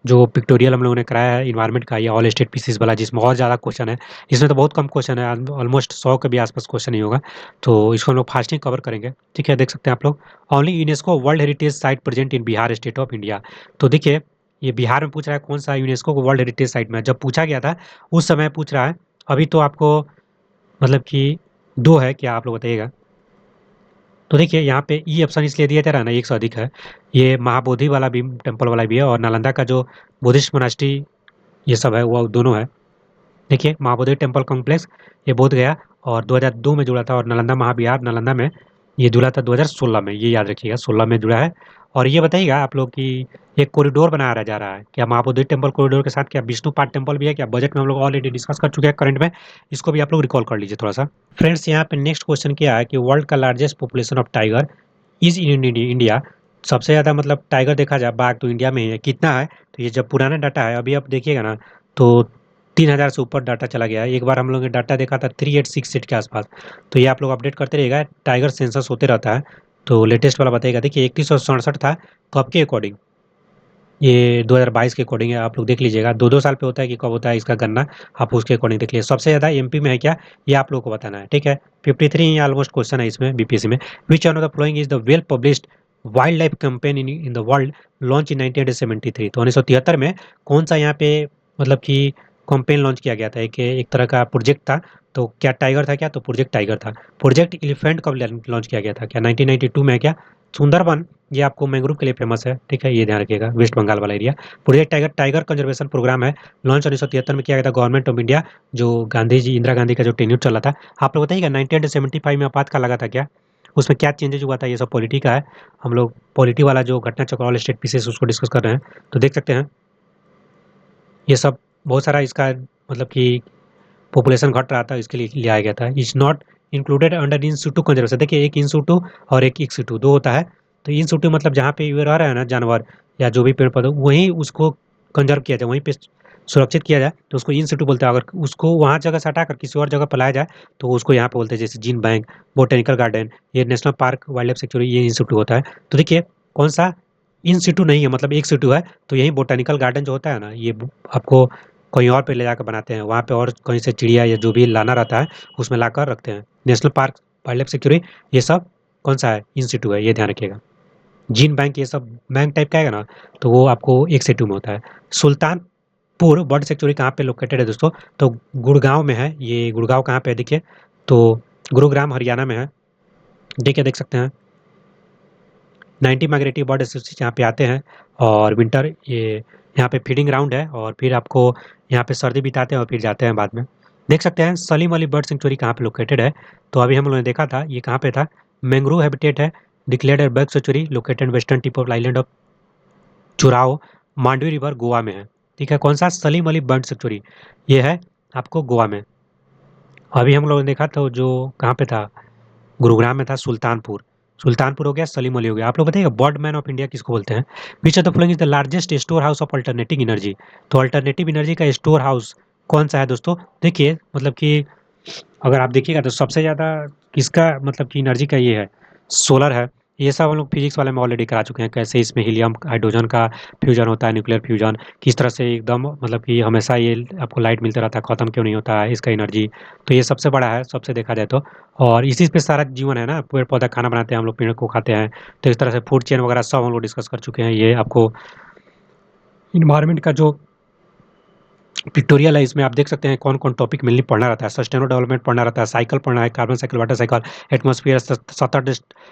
जो पिक्टोरियल हम लोगों ने कराया है इन्वायरमेंट का, ये ऑल स्टेट पीसीस वाला, जिसमें और ज़्यादा क्वेश्चन है। इसमें तो बहुत कम क्वेश्चन है, ऑलमोस्ट 100 के भी आसपास क्वेश्चन ही होगा। तो इसको हम लोग फास्ट ही कवर करेंगे। ठीक है, देख सकते हैं आप लोग, only UNESCO world heritage site present in Bihar state of India. तो देखिए ये बिहार में पूछ रहा है कौन सा यूनेस्को को वर्ल्ड हेरिटेज साइट में, जब पूछा गया था उस समय पूछ रहा है। अभी तो आपको मतलब कि दो है क्या, आप लोग बताइएगा। तो देखिए यहाँ पे ई ऑप्शन इसलिए दिया जा रहा है ना, 100 अधिक है। ये महाबोधि वाला भी टेम्पल वाला भी है, और नालंदा का जो बुद्धिस्ट मोनास्ट्री ये सब है वो दोनों है। देखिए महाबोधि टेम्पल कॉम्प्लेक्स ये बोध गया और 2002 में जुड़ा था, और नालंदा महाविहार नालंदा में ये जुड़ा था 2016 में, ये याद रखिएगा 16 में जुड़ा है। और ये बताइएगा आप लोग कि एक कॉरिडोर बनाया जा रहा है क्या, महाबोधि टेम्पल कॉरिडोर के साथ क्या विष्णु पाद टेम्पल भी है क्या, बजट में हम लोग ऑलरेडी डिस्कस कर चुके हैं करंट में। इसको भी आप लोग रिकॉल कर लीजिए थोड़ा सा। फ्रेंड्स यहाँ पे नेक्स्ट क्वेश्चन क्या है कि वर्ल्ड का largest population of tiger is in India. सबसे ज़्यादा मतलब टाइगर देखा जाए बाघ तो इंडिया में ही है, कितना है। तो ये जब पुराना डाटा है, अभी आप देखिएगा ना, तो 3000 से ऊपर डाटा चला गया है। एक बार हम लोग ने डाटा देखा था 3868 के आसपास। तो ये आप लोग अपडेट करते रहिएगा, टाइगर सेंसस होते रहता है। तो लेटेस्ट वाला बताइएगा। देखिए 3167 था, कब के अकॉर्डिंग, ये 2022 के अकॉर्डिंग है, आप लोग देख लीजिएगा। 2-2 साल पे होता है कि कब होता है इसका गणना, आप उसके अकॉर्डिंग देख लीजिए। सबसे ज़्यादा एमपी में है क्या, ये आप लोगों को बताना है। ठीक है, 53 ही ऑलमोस्ट क्वेश्चन है इसमें बीपीएससी में। Which one of the following is the well published wild life campaign in the world launch in 1973। तो 1973 में कौन सा यहाँ पे मतलब कि कैंपेन लॉन्च किया गया था, एक तरह का प्रोजेक्ट था। तो क्या टाइगर था क्या, तो प्रोजेक्ट टाइगर था। प्रोजेक्ट एलिफेंट कब लॉन्च किया गया था, क्या 1992 में है क्या। सुंदरबन ये आपको मैंग्रोव के लिए फेमस है। ठीक है, ये ध्यान रखिएगा, वेस्ट बंगाल वाला area. Project tiger tiger conservation programme है, लॉन्च 1973 में किया गया था गवर्नमेंट ऑफ इंडिया, जो गांधी जी इंदिरा गांधी का जो टेन्योर चला था। आप लोग बताइएगा 1975 में आपातकाल लगा था क्या, उसमें क्या चेंजेज हुआ था, ये सब पॉलिटी का है। हम लोग पॉलिटी वाला जो घटना चक्र ऑल स्टेट पीसेस उसको डिस्कस कर रहे हैं। तो देख सकते हैं ये सब बहुत सारा इसका मतलब कि पॉपुलेशन घट रहा था, इसके लिए लिया गया था। Is not included under in Situ conservation. देखिए एक इन सिटू और एक इक्स सिटू दो होता है। तो इन सिटू मतलब जहाँ पे ये रह रहा है ना जानवर, या जो भी पेड़ पौधा वहीं उसको कंजर्व किया जाए, वहीं पे सुरक्षित किया जाए तो उसको इन सिटू बोलते हैं। अगर उसको वहाँ जगह से हटाकर किसी और जगह पर लाया जाए तो उसको यहाँ पे बोलते हैं, जैसे जीन बैंक, बोटेनिकल गार्डन, ये national park, wild life sanctuary, ये इन सिटू होता है। तो देखिए कौन सा इन सिटू नहीं है, मतलब एक सिटू है, तो यही बोटेनिकल गार्डन जो होता है ना, ये आपको कहीं और पे ले जाकर बनाते हैं, वहाँ पे और कहीं से चिड़िया या जो भी लाना रहता है उसमें लाकर रखते हैं। National park, wild life sanctuary, ये सब कौन सा है, इन सिटू है, ये ध्यान रखिएगा। जीन बैंक ये सब बैंक टाइप का है ना, तो वो आपको एक सिटी में होता है। सुल्तानपुर बर्ड सेंचुरी कहाँ पे लोकेटेड है दोस्तों, तो गुड़गांव में है। ये गुड़गांव कहाँ पे है देखिए, तो गुरुग्राम हरियाणा में है। देखिए देख सकते हैं 90 माइग्रेटरी बर्ड स्पीसीज यहाँ पे आते हैं, और विंटर ये यहाँ पे फीडिंग ग्राउंड है, और फिर आपको यहाँ पे सर्दी बिताते हैं और फिर जाते हैं बाद में। देख सकते हैं सलीम अली बर्ड सेंचुरी कहाँ पे लोकेटेड है, तो अभी हम लोगों ने देखा था ये कहाँ पे था, मैंग्रोव हैबिटेट है, declared bird sanctuary located western tip of island of Chorao, Mandovi river Goa में है। ठीक है, कौन सा, सलीम अली बर्ड सेंचुरी, ये है आपको गोवा में। अभी हम लोगों ने देखा था जो कहाँ पे था, गुरुग्राम में था, सुल्तानपुर। सुल्तानपुर हो गया, सलीम अली हो गया। आप लोग बताइएगा बर्ड मैन ऑफ इंडिया किसको बोलते हैं। Which of the following is the largest store house of alternative energy, तो अल्टरनेटिव एनर्जी का स्टोर हाउस कौन सा है दोस्तों। देखिए मतलब कि अगर आप देखिएगा तो सबसे ज़्यादा किसका मतलब कि एनर्जी का ये है, सोलर है। ये सब हम लोग फिजिक्स वाले में ऑलरेडी करा चुके हैं, कैसे इसमें हीलियम हाइड्रोजन का फ्यूजन होता है, न्यूक्लियर फ्यूजन, किस तरह से एकदम मतलब कि हमेशा ये आपको लाइट मिलता रहता है, ख़त्म क्यों नहीं होता है इसका एनर्जी। तो ये सबसे बड़ा है, सबसे देखा जाए तो। और इसी पे सारा जीवन है ना, पेड़ पौधा खाना बनाते हैं हम लोग, पेड़ को खाते हैं। तो इस तरह से फूड चेन वगैरह सब हम लोग डिस्कस कर चुके हैं। ये आपको इन्वायरमेंट का जो पिक्टोरियल है, इसमें आप देख सकते हैं कौन कौन टॉपिक मेनली पढ़ना रहता है। सस्टेनेबल डेवलपमेंट पढ़ना रहता है, साइकिल पढ़ना है, carbon cycle, water cycle, atmosphere, 7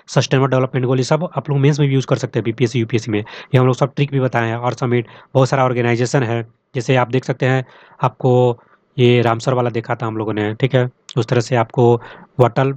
sustainable development goal, ये सब आप लोग मेंस में भी यूज़ कर सकते हैं, बीपीएससी यूपीएससी में। ये हम लोग सब ट्रिक भी बताए हैं। और समिट बहुत सारा ऑर्गेनाइजेशन है, जैसे आप देख सकते हैं, आपको ये रामसर वाला देखा था हम लोगों ने, ठीक है। उस तरह से आपको वाटर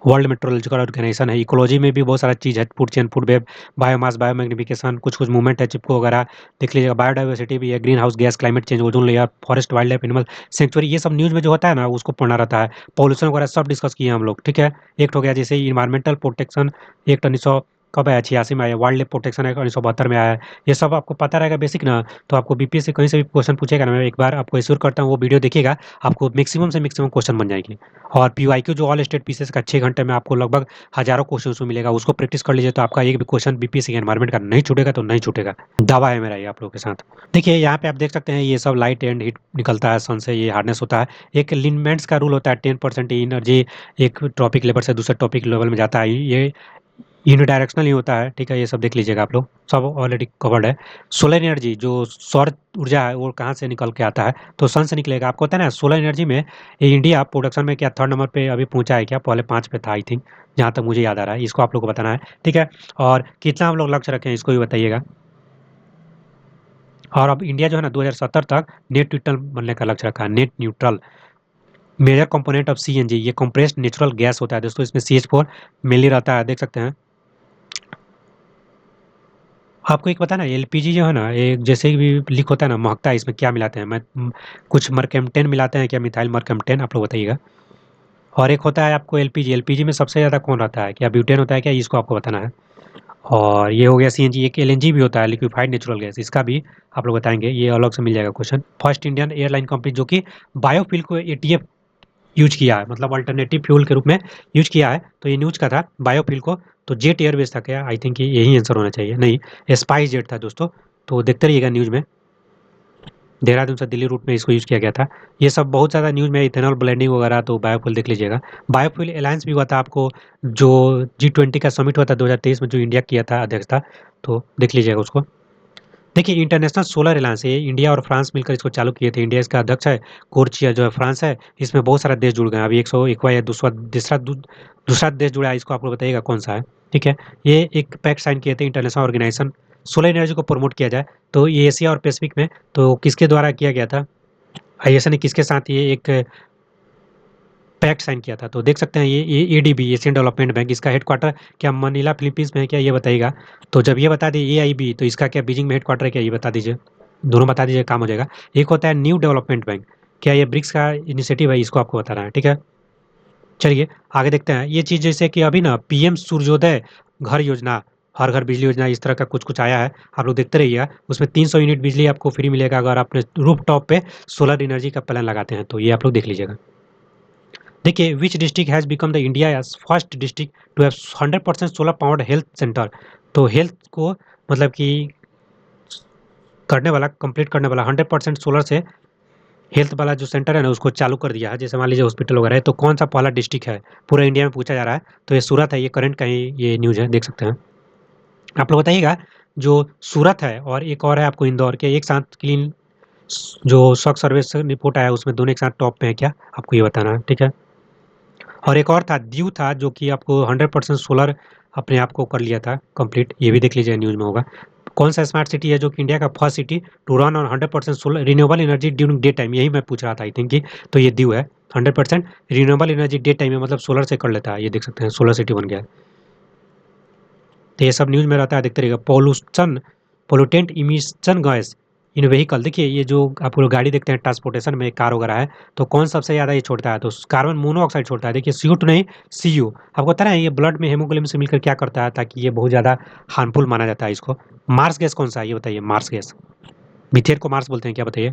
वर्ल्ड मेट्रोलॉजिकल ऑर्गेनाइजेशन है। इकोलॉजी में भी बहुत सारा चीज़ है, food chain, food web, biomass, biomagnification, कुछ कुछ मूवमेंट है, चिपको वगैरह देख लीजिएगा। बायोडाइवर्सिटी भी है, green house gas, climate change, ozone layer, forest, wild life, animal sanctuary, ये सब न्यूज़ में जो होता है ना उसको पढ़ना रहता है। पॉल्यूशन वगैरह सब डिस्कस किए हम लोग, ठीक है। एक हो गया जैसे इन्वायरमेंटल प्रोटेक्शन, एक 1900 कब आया, 86 में आया। वाइल्ड लाइफ प्रोटेक्शन है, 1972 में आया है। ये सब आपको पता रहेगा बेसिक ना, तो आपको बीपीएस से कहीं से भी क्वेश्चन पूछेगा ना, मैं एक बार आपको एश्योर करता हूँ वो वीडियो देखिएगा, आपको मैक्सिमम से मैक्सिमम क्वेश्चन बन जाएगी। और पीवाईक्यू जो ऑल स्टेट पीसेस का 6 घंटे में आपको लगभग हजारों क्वेश्चन उसमें मिलेगा, उसको प्रैक्टिस कर लीजिए तो आपका एक भी क्वेश्चन बीपीएससी एनवायरमेंट का नहीं छूटेगा, तो नहीं छूटेगा, दावा है मेरा ये आप लोगों के साथ। देखिए यहाँ पे आप देख सकते हैं ये सब लाइट एंड हीट निकलता है सन से, ये हार्डनेस होता है। एक लिनमेंट्स का रूल होता है, 10% एनर्जी एक टॉपिक लेवल से दूसरे टॉपिक लेवल में जाता है, ये यूनिडायरेक्शनल ही होता है, ठीक है। ये सब देख लीजिएगा आप लोग, सब ऑलरेडी कवर्ड है। सोलर एनर्जी जो सौर ऊर्जा है वो कहाँ से निकल के आता है, तो सन से निकलेगा। आपको होता है ना सोलर एनर्जी में, ये इंडिया प्रोडक्शन में क्या 3rd नंबर पे अभी पहुंचा है क्या, पहले 5 पे था आई थिंक, जहाँ तक मुझे याद आ रहा है। इसको आप लोग को बताना है, ठीक है। और कितना हम लोग लक्ष्य रखें इसको भी बताइएगा। और अब इंडिया जो है ना 2070 तक नेट न्यूट्रल बनने का लक्ष्य रखा है, net neutral. Major component of CNG, ये कंप्रेस्ड नेचुरल गैस होता है दोस्तों, इसमें CH4 मेनली रहता है, देख सकते हैं। आपको एक पता है ना एलपीजी जो है ना, एक जैसे भी लीक होता है ना, महकता है, इसमें क्या मिलाते हैं, कुछ मरकेमटेन मिलाते हैं क्या, मिथाइल मरकेमटेन, आप लोग बताइएगा। और एक होता है आपको एलपीजी, एलपीजी में सबसे ज़्यादा कौन रहता है, क्या ब्यूटेन होता है क्या, इसको आपको बताना है। और ये हो गया सीएनजी। एक एलएनजी भी होता है, लिक्विफाइड नेचुरल गैस, इसका भी आप लोग बताएंगे, ये अलग से मिल जाएगा question. First Indian airline company जो कि बायोफ्यूल को एटीएफ यूज किया है, मतलब अल्टरनेटिव फ्यूल के रूप में यूज किया है, तो ये न्यूज का था बायोफ्यूल को, तो जेट एयरवेज था क्या, आई थिंक यही आंसर होना चाहिए, नहीं स्पाइस जेट था दोस्तों। तो देखते रहिएगा न्यूज में, देहरादून से दिल्ली रूट में इसको यूज किया गया था। ये सब बहुत ज़्यादा न्यूज में, इथेनॉल ब्लेंडिंग वगैरह, तो बायोफ्यूल देख लीजिएगा। बायोफ्यूल अलायंस भी हुआ था आपको, जो G20 का समिट हुआ था 2023 में, जो इंडिया किया था अध्यक्षता, तो देख लीजिएगा उसको। देखिए इंटरनेशनल सोलर अलायंस है, इंडिया और फ्रांस मिलकर इसको चालू किए थे। इंडिया इसका अध्यक्ष है, कोरचिया जो है फ्रांस है। इसमें बहुत सारे देश जुड़ गए हैं, अभी 101 या दूसरा देश जुड़ा है, इसको आप लोग बताइएगा कौन सा है, ठीक है। ये एक पैक्ट साइन किए थे, इंटरनेशनल ऑर्गेनाइजेशन सोलर एनर्जी को प्रमोट किया जाए, तो ये एशिया और पैसिफिक में, तो किसके द्वारा किया गया था, आईएसए ने किसके साथ ये एक पैक्ट साइन किया था, तो देख सकते हैं ये एडीबी, एशियन डेवलपमेंट बैंक, इसका हेडक्वार्टर क्या मनीला फिलीपींस में है क्या, ये बताइएगा। तो जब ये बता दिए एआईबी, तो इसका क्या बीजिंग में हेडक्वार्टर है क्या, ये बता दीजिए। दोनों बता दीजिए, काम हो जाएगा। एक होता है न्यू डेवलपमेंट बैंक, क्या ये ब्रिक्स का इनिशिएटिव है, इसको आपको बताना है, ठीक है। चलिए आगे देखते हैं। ये चीज़ जैसे कि अभी ना पीएम सूर्योदय घर योजना हर घर बिजली योजना इस तरह का कुछ-कुछ आया है, आप लोग देखते रहिएगा। उसमें 300 यूनिट बिजली आपको फ्री मिलेगा अगर आप अपने रूफटॉप पे सोलर एनर्जी का प्लान लगाते हैं, तो ये आप लोग देख लीजिएगा। देखिए, which district has become the India's first district to have 100% solar powered health centre. तो हेल्थ को मतलब कि करने वाला, कंप्लीट करने वाला 100% सोलर से हेल्थ वाला जो सेंटर है ना, उसको चालू कर दिया है। जैसे मान लीजिए हॉस्पिटल वगैरह है, तो कौन-सा पहला डिस्ट्रिक्ट है? पूरे इंडिया में पूछा जा रहा है, तो ये सूरत है, ये करंट का ही ये न्यूज़ है, देख सकते हैं। आप लोग बताइएगा, जो सूरत है और एक और है आपको इंदौर के एक साथ क्लीन जो स्वच्छ सर्वेक्षण रिपोर्ट आया, उसमें दोनों एक साथ टॉप पे हैं क्या? आपको ये बताना है, ठीक है? और एक और था, दीव था, जो कि आपको 100% सोलर अपने आप को कर लिया था कंप्लीट, ये भी देख लीजिए, न्यूज़ में होगा। कौन-सा स्मार्ट सिटी है जो कि इंडिया का first city to run on 100% solar renewable energy during day time? यही मैं पूछ रहा था आई थिंक कि, तो ये दीव है। 100% रिन्यूएबल एनर्जी डे टाइम में, मतलब सोलर से कर लेता है, ये देख सकते हैं, सोलर सिटी बन गया है। तो ये सब न्यूज़ में रहता है, देखते रहिएगा। Pollutant emission gas in vehicle, देखिए ये जो आप लोग गाड़ी देखते हैं ट्रांसपोर्टेशन में, कार वगैरह है, तो कौन सबसे ज़्यादा ये छोड़ता है? तो कार्बन मोनोऑक्साइड छोड़ता है। देखिए, CO2 नहीं, सीयू। आपको पता है ये ब्लड में हीमोग्लोबिन से मिलकर क्या करता है, ताकि ये बहुत ज़्यादा हार्मफुल माना जाता है इसको। मार्स गैस कौन सा है, ये बताइए? मार्स गैस, मीथेन को मार्स बोलते हैं क्या, बताइए?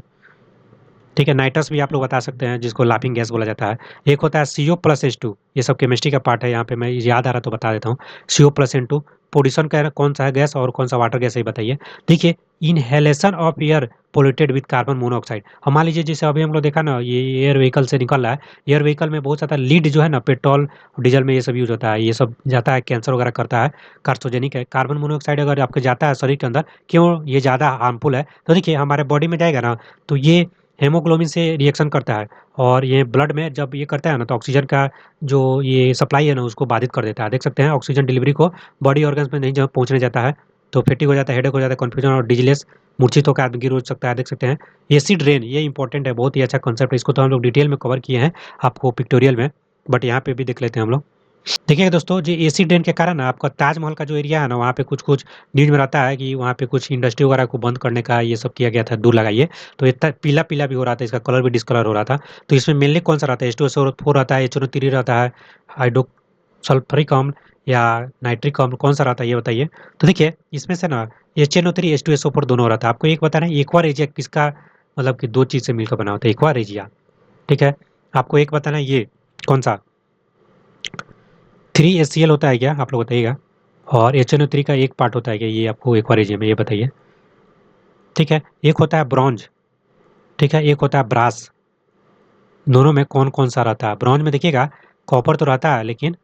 ठीक है, नाइट्रस भी आप लोग बता सकते हैं, जिसको लाफिंग गैस बोला जाता है। एक होता है CO+H2, ये सब केमिस्ट्री का पार्ट है, यहाँ पे मैं याद आ रहा तो बता देता हूँ। CO+N2 पोल्यूशन का कौन सा है गैस, और कौन सा वाटर गैस है, ये बताइए? देखिए, inhalation of air polluted with carbon monoxide. अब मान लीजिए जैसे अभी हम लोग देखा ना, ये एयर व्हीकल से निकल रहा है, एयर व्हीकल में बहुत ज़्यादा लीड जो है ना, पेट्रोल डीजल में ये सब यूज होता है, ये सब जाता है, कैंसर वगैरह करता है, कार्सोजेनिक है। कार्बन मोनोऑक्साइड अगर आपके जाता है शरीर के अंदर, क्यों ये ज़्यादा हार्मफुल है? तो देखिए, हमारे बॉडी में जाएगा ना, तो ये हेमोग्लोबिन से रिएक्शन करता है, और ये ब्लड में जब ये करता है ना, तो ऑक्सीजन का जो ये सप्लाई है ना, उसको बाधित कर देता है। देख सकते हैं, ऑक्सीजन डिलीवरी को बॉडी ऑर्गन्स में नहीं जब पहुंचने जाता है, तो फैटिग हो जाता है, हेडेक हो जाता है, कन्फ्यूजन और डिजीनेस, मूर्छित होकर आदमी गिर उठ सकता है। देख सकते हैं, एसिड रेन, ये इंपॉर्टेंट है, बहुत ही अच्छा कॉन्सेप्ट है, इसको तो हम लोग डिटेल में कवर किए हैं आपको पिक्टोरियल में, बट यहाँ पे भी देख लेते हैं हम लोग। देखिए दोस्तों, जो एसिड रेन के कारण ना, आपका ताजमहल का जो एरिया है ना, वहाँ पे कुछ-कुछ न्यूज़ में रहता है कि वहाँ पे कुछ इंडस्ट्री वगैरह को बंद करने का ये सब किया गया था, दूर लगाइए। तो इतना पीला-पीला भी हो रहा था, इसका कलर भी डिस्कलर हो रहा था। तो इसमें मेनली कौन-सा रहता है? H2SO4 रहता है, HNO3 रहता है, हाइड्रोसल्फ्यूरिक अम्ल या नाइट्रिक अम्ल, कौन-सा रहता है, ये बताइए? तो देखिए, इसमें से ना HNO3, H2SO4 दोनों रहता है। आपको एक बताना है, एक्वा रेजिया किसका, मतलब कि 2 चीज़ से मिलकर बना होता है, एक्वा रेजिया, ठीक है? आपको एक बताना है, ये कौन-सा 3HCl होता है क्या, आप लोग बताइएगा? और HNO3 का एक पार्ट होता है क्या, ये आपको एक्वारियम में, ये बताइए? ठीक है, एक होता है ब्रॉन्ज, ठीक है, एक होता है ब्रास। दोनों में कौन-कौन सा रहता है? ब्रॉन्ज में देखिएगा, कॉपर तो रहता है, लेकिन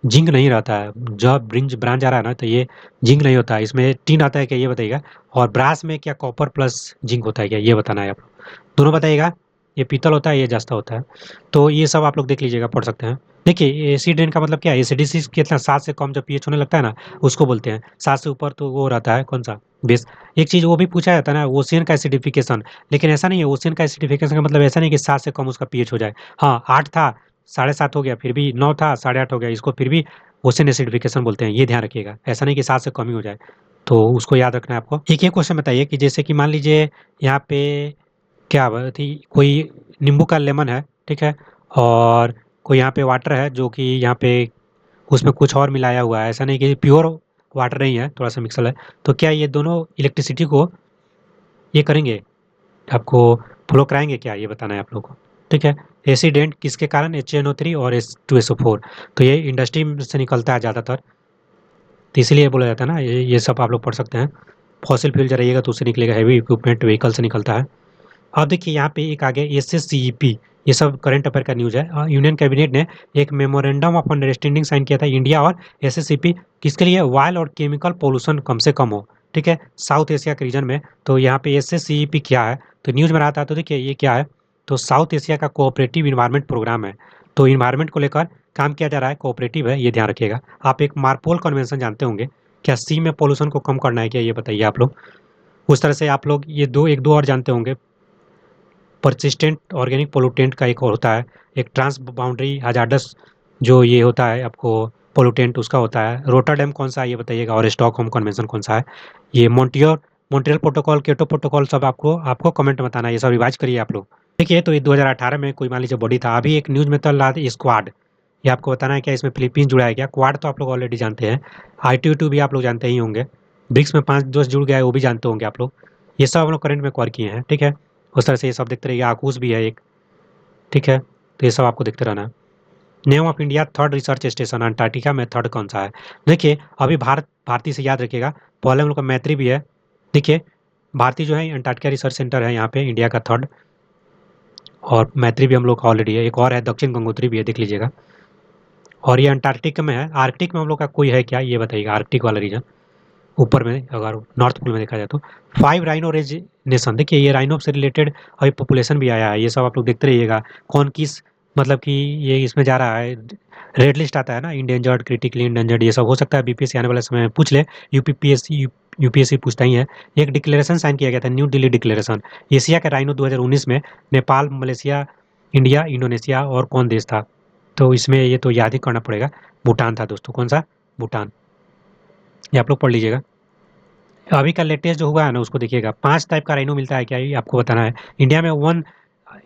जिंक नहीं रहता है। जब ब्रांज आ रहा है ना, तो ये जिंक नहीं होता है, इसमें टिन आता है क्या, ये बताइएगा? और ब्रास में क्या कॉपर प्लस जिंक होता है क्या, ये बताना है आप लोग। दोनों बताइएगा, ये पीतल होता है, ये जस्ता होता है। तो ये सब आप लोग देख लीजिएगा, पढ़ सकते हैं। देखिए, एसिड रेन का मतलब क्या है? एसिडिटी कितना, 7 से कम जब पीएच होने लगता है ना, उसको बोलते हैं। 7 से ऊपर तो वो रहता है कौन-सा? बेस। एक चीज़ वो भी पूछा जाता है ना, ओशियन का एसिडिफिकेशन, लेकिन ऐसा नहीं है, ओशियन का एसिडिफिकेशन का मतलब ऐसा नहीं कि 7 से कम उसका पीएच हो जाए। हाँ, 8 था, 7.5 हो गया, फिर भी 9 था, 8.5 हो गया, इसको फिर भी ओशन एसिडिफिकेशन बोलते हैं, ये ध्यान रखिएगा। ऐसा नहीं कि 7 से कम ही हो जाए, तो उसको याद रखना है आपको। एक ये क्वेश्चन बताइए कि जैसे कि मान लीजिए यहाँ पे क्या थी, कोई नींबू का लेमन है, ठीक है? और कोई यहाँ पे वाटर है, जो कि यहाँ पे उसमें कुछ और मिलाया हुआ है, ऐसा नहीं कि प्योर वाटर नहीं है, थोड़ा-सा मिक्सर है। तो क्या ये दोनों इलेक्ट्रिसिटी को ये करेंगे, आपको फ्लो कराएँगे क्या? ये बताना है आप लोगों को, ठीक है? एसिडेंट किसके कारण? HNO3 और H2SO4, तो ये इंडस्ट्री में से निकलता है ज़्यादातर, तो इसीलिए बोला जाता है ना, ये सब आप लोग पढ़ सकते हैं। फॉसिल फ्यूल जलाइएगा तो उससे निकलेगा, हेवी इक्विपमेंट व्हीकल से निकलता है। अब देखिए यहाँ पे एक आ गया SSCEP, ये सब करंट अफेयर का न्यूज़ है। यूनियन कैबिनेट ने एक मेमोरेंडम ऑफ अंडरस्टैंडिंग साइन किया था, इंडिया और एसएससीपी किसके लिए? वायल और केमिकल पॉल्यूशन कम से कम हो, ठीक है? साउथ एशिया के रीजन में। तो यहाँ पे SSCEP क्या है? तो न्यूज़ में रहा था, तो देखिए ये क्या है? तो साउथ एशिया का कोऑपरेटिव इन्वायरमेंट प्रोग्राम है। तो इन्वायरमेंट को लेकर काम किया जा रहा है, कोऑपरेटिव है, ये ध्यान रखिएगा। आप एक मार्पोल कन्वेंशन जानते होंगे, क्या सी में पॉल्यूशन को कम करना है क्या, ये बताइए आप लोग? उस तरह से आप लोग ये दो एक दो और जानते होंगे, परसिस्टेंट ऑर्गेनिक पोल्यूटेंट का एक और होता है, एक ट्रांस बाउंड्री हजार्डस जो ये होता है आपको पोल्यूटेंट, उसका होता है। रोटरडैम कौन सा है, ये बताइएगा? और स्टॉकहोम कन्वेंशन कौन सा है? ये मॉन्ट्रियल प्रोटोकॉल, क्योटो प्रोटोकॉल, सब आपको आपको कमेंट में बताना है, ये सब रिवाइज करिए आप लोग। देखिए, तो ये 2018 में कोई मान लीजिए बॉडी था, अभी एक न्यूज़ में चल रहा था, स्क्वाड, ये आपको बताना है क्या इसमें फिलीपींस जुड़ा है क्या? क्वाड तो आप लोग ऑलरेडी जानते हैं। ITU भी आप लोग जानते ही होंगे। ब्रिक्स में 5 देश जुड़ गया है, वो भी जानते होंगे आप लोग। ये सब हम लोग करंट में कवर किए हैं, ठीक है। उस तरह से ये सब देखते रहिए। आकूस भी है एक, ठीक है। तो ये सब आपको देखते रहना है। Name of India third research station Antarctica में थर्ड कौन सा है? देखिए अभी भारतीय से याद रखिएगा। पहले हम लोग का मैत्री भी है। देखिए भारतीय जो है अंटार्कटिका रिसर्च सेंटर है यहाँ पे इंडिया का थर्ड, और मैत्री भी हम लोग का ऑलरेडी है। एक और है दक्षिण गंगोत्री भी है, देख लीजिएगा। और ये अंटार्कटिक में है। आर्कटिक में हम लोग का कोई है क्या, ये बताइएगा। आर्कटिक वाला रीजन ऊपर में, अगर नॉर्थ पोल में देखा जाए तो 5 राइनो रेज नेशन। देखिए ये राइनो से रिलेटेड अभी पॉपुलेशन भी आया है। ये सब आप लोग देखते रहिएगा। कौन किस, मतलब कि ये इसमें जा रहा है। रेड लिस्ट आता है ना, इंडेंजर्ड, क्रिटिकली इंडेंजर्ड, ये सब हो सकता है बीपीएससी आने वाले समय में पूछ ले। यूपीएससी पूछता ही है। एक डिक्लेरेशन साइन किया गया था, न्यू दिल्ली डिक्लेरेशन। एशिया के राइनो 2019 में नेपाल, मलेशिया, इंडिया, इंडोनेशिया और कौन देश था? तो इसमें ये तो याद ही करना पड़ेगा। भूटान था दोस्तों। कौन सा? भूटान। ये आप लोग पढ़ लीजिएगा। अभी का लेटेस्ट जो हुआ है ना उसको देखिएगा। 5 टाइप का राइनो मिलता है क्या, ये आपको बताना है। इंडिया में वन,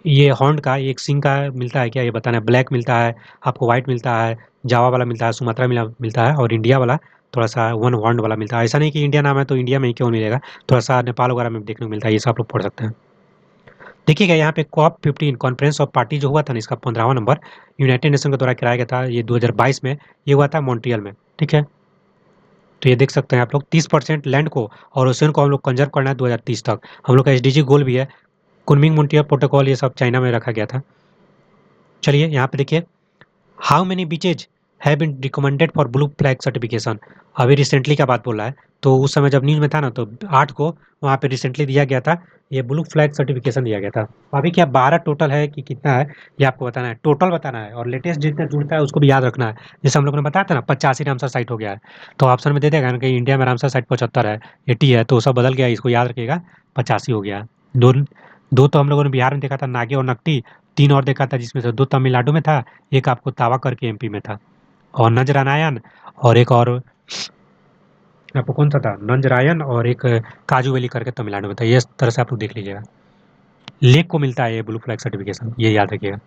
ये हॉर्न का एक सिंग का मिलता है क्या, ये बताना है। ब्लैक मिलता है आपको, व्हाइट मिलता है, जावा वाला मिलता है, सुमात्रा मिलता है, और इंडिया वाला थोड़ा सा वन हॉर्न वाला मिलता है। ऐसा नहीं कि इंडिया नाम है तो इंडिया में ही क्यों मिलेगा, थोड़ा सा नेपाल वगैरह में देखने को मिलता है। ये सब आप लोग पढ़ सकते हैं। देखिएगा यहाँ पे COP15 कॉन्फ्रेंस ऑफ पार्टी जो हुआ था ना, इसका 15वां नंबर यूनाइटेड नेशन के द्वारा कराया गया था। ये 2022 में ये हुआ था मॉन्ट्रियल में, ठीक है। तो ये देख सकते हैं आप लोग। 30% लैंड को और ओशन को हम लोग कंजर्व करना है 2030 तक। हम लोग का SDG गोल भी है। कुनमिंग मोंट्रियल प्रोटोकॉल ये सब चाइना में रखा गया था। चलिए यहाँ पे देखिए, how many beaches have been recommended for blue flag certification. अभी रिसेंटली का बात बोल रहा है, तो उस समय जब न्यूज़ में था ना तो 8 को वहाँ पे रिसेंटली दिया गया था, ये ब्लू फ्लैग सर्टिफिकेशन दिया गया था। अभी क्या 12 टोटल है कि कितना है, ये आपको बताना है, टोटल बताना है। और लेटेस्ट जितना जुड़ता है उसको भी याद रखना है। जैसे हम लोग ने बताया था ना 85 रामसर साइट हो गया है, तो ऑप्शन में दे देगा ना कि इंडिया में रामसर साइट 75 है, 80 है, तो सब बदल गया है, इसको याद रखिएगा। 85 हो गया है। दो दो तो हम लोगों ने बिहार में देखा था, नागे और नकटी। 3 और देखा था जिसमें से 2 तमिलनाडु में था, एक आपको तावा करके MP में था, और नजरायन, और एक और आपको कौन सा था, नंजरायन, और एक काजू वैली करके तमिलनाडु में था। ये इस तरह से आप लोग देख लीजिएगा। लेक को मिलता है ये ब्लू फ्लैग सर्टिफिकेशन, ये याद रखिएगा।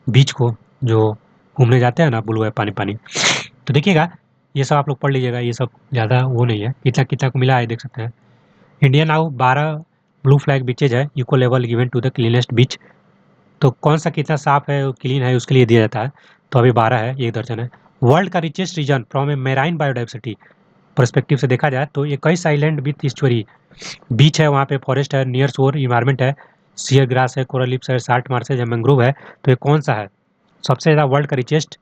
बीच को जो घूमने जाते हैं ना, ब्लू है पानी पानी। तो देखिएगा ये सब आप लोग पढ़ लीजिएगा। ये सब ज़्यादा वो नहीं है, कितना कितना को मिला है देख सकते हैं। India now 12 blue flag beaches है, इको लेवल given to the cleanest beach. तो कौन सा कितना साफ है, क्लीन है, उसके लिए दिया जाता है। तो अभी 12 है, 1 दर्जन है। वर्ल्ड का richest region from a marine biodiversity perspective से देखा जाए तो 21 आइलैंड विथ ईस्चुअरी, बीच है वहाँ पे, फॉरेस्ट है, नियर शोर इन्वायरमेंट है, सियर ग्रास है, कोरल रीफ्स है, साल्ट मार्सेज है, मैंग्रोव है। तो ये कौन सा है सबसे ज़्यादा वर्ल्ड का रिचेस्ट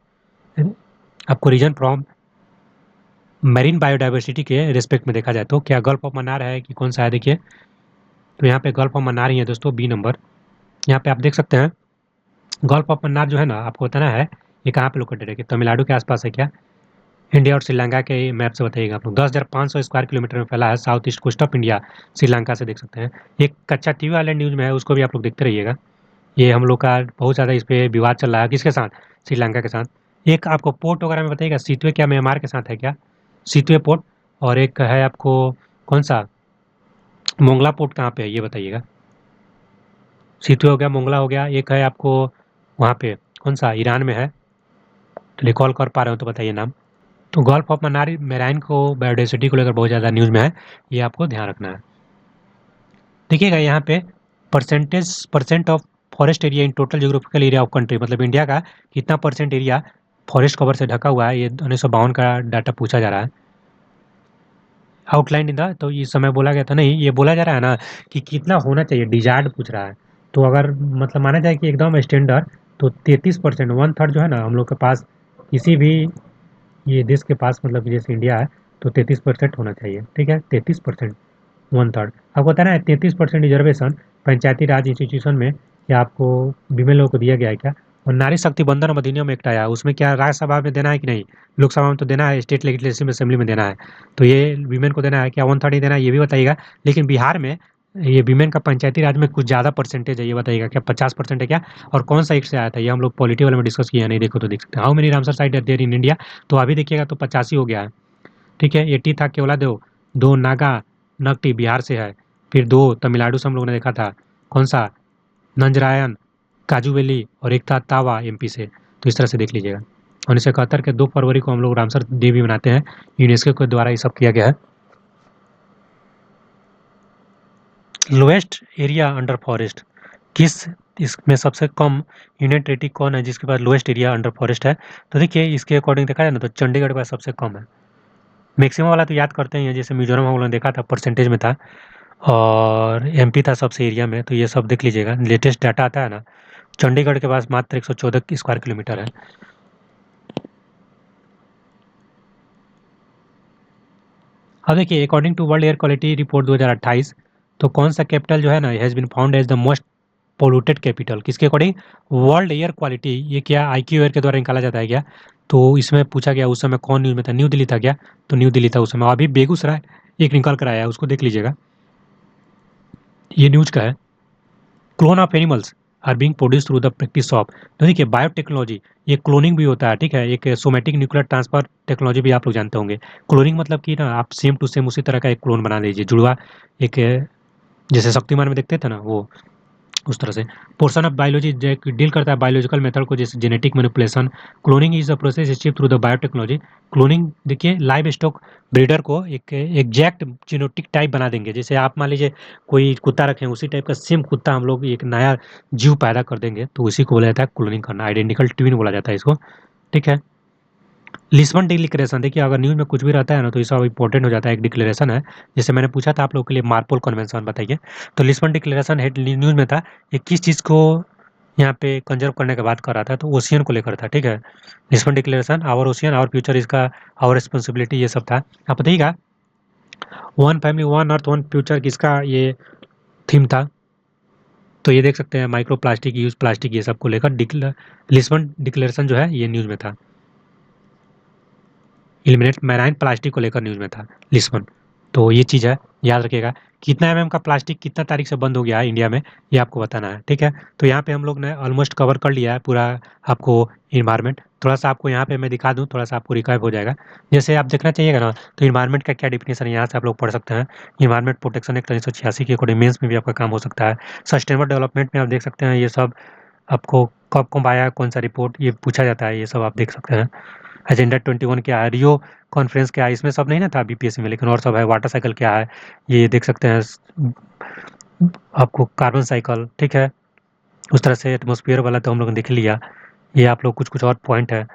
आपको रीजन फ्रॉम मेरीन बायोडाइवर्सिटी के रिस्पेक्ट में देखा जाए तो? क्या गल्फ ऑफ मन्नार है कि कौन सा है? देखिए तो यहाँ पे गल्फ ऑफ मन्नार ही है दोस्तों, बी नंबर। यहाँ पे आप देख सकते हैं गल्फ ऑफ मन्नार जो है ना, आपको बताना है ये कहाँ पे लोकेटेड है, कि तमिलनाडु के आसपास है क्या? इंडिया और श्रीलंका के मैप से बताइएगा आप लोग। 10,500 स्क्वायर किलोमीटर में फैला है, south east coast of India, Sri Lanka से देख सकते हैं। एक कच्चा तीव आइलैंड न्यूज़ में है, उसको भी आप लोग देखते रहिएगा। ये हम लोग का बहुत ज़्यादा इस पे विवाद चल रहा है, किसके साथ? श्रीलंका के साथ। एक आपको पोर्ट वगैरह में बताइएगा, सीतवे क्या म्यांमार के साथ है क्या? सीतवे पोर्ट। और एक है आपको कौन सा, मोंगला पोर्ट कहाँ पे है ये बताइएगा। सीतवे हो गया, मोंगला हो गया, एक है आपको वहाँ पे कौन सा, ईरान में है। रिकॉल कर पा रहे हो तो बताइए नाम। तो गल्फ ऑफ मन्नार मेराइन को बायोडाइवर्सिटी को लेकर बहुत ज़्यादा न्यूज़ में है, ये आपको ध्यान रखना है। देखिएगा यहाँ पे percent of forest area in total geographical area of country, मतलब इंडिया का कितना परसेंट एरिया फॉरेस्ट कवर से ढका हुआ है, ये 1952 का डाटा पूछा जा रहा है। आउटलाइन इन द, तो इस समय बोला गया था, नहीं ये बोला जा रहा है ना कि कितना होना चाहिए, डिजायर्ड पूछ रहा है। तो अगर मतलब माना जाए कि एकदम स्टैंडर्ड, तो 33%, 1/3 जो है ना हम लोग के पास, किसी भी ये देश के पास, मतलब कि जैसे इंडिया है, तो 33% होना चाहिए, ठीक है। 33%, 1/3। आपको बताना है 33% रिजर्वेशन पंचायती राज इंस्टीट्यूशन में क्या आपको विमेन लोगों को दिया गया है क्या? और नारी शक्ति बंधन और अधिनियम एक्ट आया, उसमें क्या राज्यसभा में देना है कि नहीं? लोकसभा में तो देना है, स्टेट लेजिस्लेटिव असेंबली में देना है। तो ये विमेन को देना है क्या, 1/3 ही देना है, ये भी बताइएगा। लेकिन बिहार में ये विमेन का पंचायती राज में कुछ ज़्यादा परसेंटेज है, ये बताइएगा क्या 50% है क्या? और कौन सा एक्ट से आया था, ये हम लोग पॉलिटी वाले में डिस्कस किया नहीं, देखो तो देख सकते हैं। How many Ramsar site are there in India, तो अभी देखिएगा तो 85 हो गया है, ठीक है। 80 था केवलादेव, 2 नागा नकटी बिहार से है, फिर 2 तमिलनाडु से हम लोगों ने देखा था, कौन सा, नंजरायन, काजू वैली, और एक था तावा MP से। तो इस तरह से देख लीजिएगा। 1971 के 2 फरवरी को हम लोग रामसर डे भी मनाते हैं। यूनेस्को के द्वारा ये सब किया गया है। लोएस्ट एरिया अंडर फॉरेस्ट, किस इसमें सबसे कम यूनियन टेरिटरी कौन है जिसके पास लोएस्ट एरिया अंडर फॉरेस्ट है? तो देखिए इसके अकॉर्डिंग देखा जाए ना तो चंडीगढ़ के पास सबसे कम है। मैक्सिमम वाला तो याद करते ही हैं, जैसे मिजोरम हम लोगों ने देखा था परसेंटेज में था, और एमपी था सबसे एरिया में, तो ये सब देख लीजिएगा लेटेस्ट डाटा आता है ना। चंडीगढ़ के पास मात्र 114 स्क्वायर किलोमीटर है। अब देखिए according to world air quality report 2028, तो कौन सा कैपिटल जो है ना has been found as the most polluted capital, किसके अकॉर्डिंग? वर्ल्ड एयर क्वालिटी, ये क्या आईक्यू एयर के द्वारा निकाला जाता है क्या? तो इसमें पूछा गया उस समय कौन न्यूज़ में था, न्यू दिल्ली था क्या? तो न्यू दिल्ली था उस समय। अभी बेगूसराय एक निकल कर आया है, उसको देख लीजिएगा, ये न्यूज़ का है। Clone of animals are being produce through the practice of, तो देखिए बायोटेक्नोलॉजी, ये क्लोनिंग भी होता है, ठीक है। एक सोमेटिक न्यूक्लियर ट्रांसफर टेक्नोलॉजी भी आप लोग जानते होंगे। क्लोनिंग मतलब कि ना आप सेम टू सेम उसी तरह का एक क्लोन बना लीजिए, जुड़वा एक, जैसे शक्तिमान में देखते थे ना वो, उस तरह से। पोर्शन ऑफ बायोलॉजी डील करता है बायोलॉजिकल मेथड को, जैसे genetic manipulation. Cloning is the process achieve through the biotechnology. Cloning देखिए लाइव स्टॉक ब्रीडर को एक एग्जैक्ट जीनोटिक टाइप बना देंगे, जैसे आप मान लीजिए कोई कुत्ता रखें, उसी टाइप का सेम कुत्ता हम लोग एक नया जीव पैदा कर देंगे, तो उसी को बोला जाता है क्लोनिंग करना, आइडेंटिकल ट्विन बोला जाता है इसको, ठीक है। लिस्बन डिक्लेरेशन, देखिए अगर न्यूज़ में कुछ भी रहता है ना तो ये सब इंपॉर्टेंट हो जाता है, एक डिक्लेरेशन है। जैसे मैंने पूछा था आप लोगों के लिए मार्पोल कन्वेंशन बताइए, तो लिस्बन डिक्लेरेशन हेड न्यूज़ में था, ये किस चीज़ को यहाँ पे कंजर्व करने की बात कर रहा था, तो ओशियन को लेकर था, ठीक है। Lisbon declaration our ocean our future, इसका आवर रिस्पॉन्सिबिलिटी ये सब था। आप बताइएगा one family one earth one future किसका ये थीम था? तो ये देख सकते हैं माइक्रो प्लास्टिक यूज प्लास्टिक ये सब को लेकर लिस्बन डिक्लेरेशन जो है ये न्यूज़ में था। एलिमिनेट मैराइन प्लास्टिक को लेकर न्यूज़ में था लिस्बन। तो ये चीज़ है, याद रखिएगा। कितना एमएम का प्लास्टिक कितना तारीख से बंद हो गया है इंडिया में, ये आपको बताना है, ठीक है। तो यहाँ पे हम लोग ने ऑलमोस्ट कवर कर लिया है पूरा आपको इन्वायरमेंट। थोड़ा सा आपको यहाँ पे मैं दिखा दूँ, थोड़ा सा आपको रिकाइव हो जाएगा। जैसे आप देखना चाहिएगा ना, तो इन्वायरमेंट का क्या डिफिनेशन है यहाँ से आप लोग पढ़ सकते हैं। इन्वायरमेंट प्रोटेक्शन एक्ट 1986 के अकॉर्डिंग मेंस में भी आपका काम हो सकता है। सस्टेनेबल डेवलपमेंट में आप देख सकते हैं ये सब आपको कब कब आया, कौन सा रिपोर्ट ये पूछा जाता है, ये सब आप देख सकते हैं। एजेंडा 21 क्या है, रियो कॉन्फ्रेंस क्या है, इसमें सब नहीं ना था बीपीएससी में, लेकिन और सब है। वाटर साइकिल क्या है, ये देख सकते हैं आपको कार्बन साइकिल, ठीक है। उस तरह से एटमॉस्फेयर वाला तो हम लोगों ने देख लिया। ये आप लोग कुछ कुछ और पॉइंट है,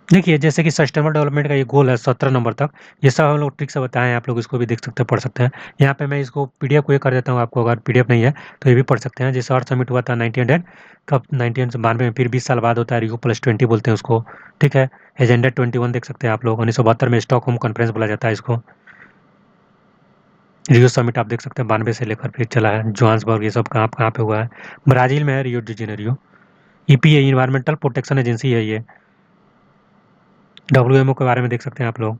देखिए जैसे कि सस्टेनेबल डेवलपमेंट का ये गोल है 17 नंबर तक, ये सब हम लोग ट्रिक से बताए हैं, आप लोग इसको भी देख सकते हैं, पढ़ सकते हैं। यहाँ पे मैं इसको पीडीएफ को ये कर देता हूँ आपको, अगर पीडीएफ नहीं है तो ये भी पढ़ सकते हैं। जैसे अर्थ समिट हुआ था 1900 कब 1992 में, फिर 20 साल बाद होता है, रियो +20 बोलते हैं उसको, ठीक है। एजेंडा 21 देख सकते हैं आप लोग, 1972 में स्टॉकहोम कॉन्फ्रेंस बोला जाता है इसको। रियो समिट आप देख सकते हैं 92 से लेकर फिर चला है जोहान्सबर्ग, ये सब कहाँ कहाँ पे हुआ है, ब्राजील में है Rio de Janeiro. EPA environmental protection agency है ये। डब्ल्यूएमओ के बारे में देख सकते हैं आप लोग।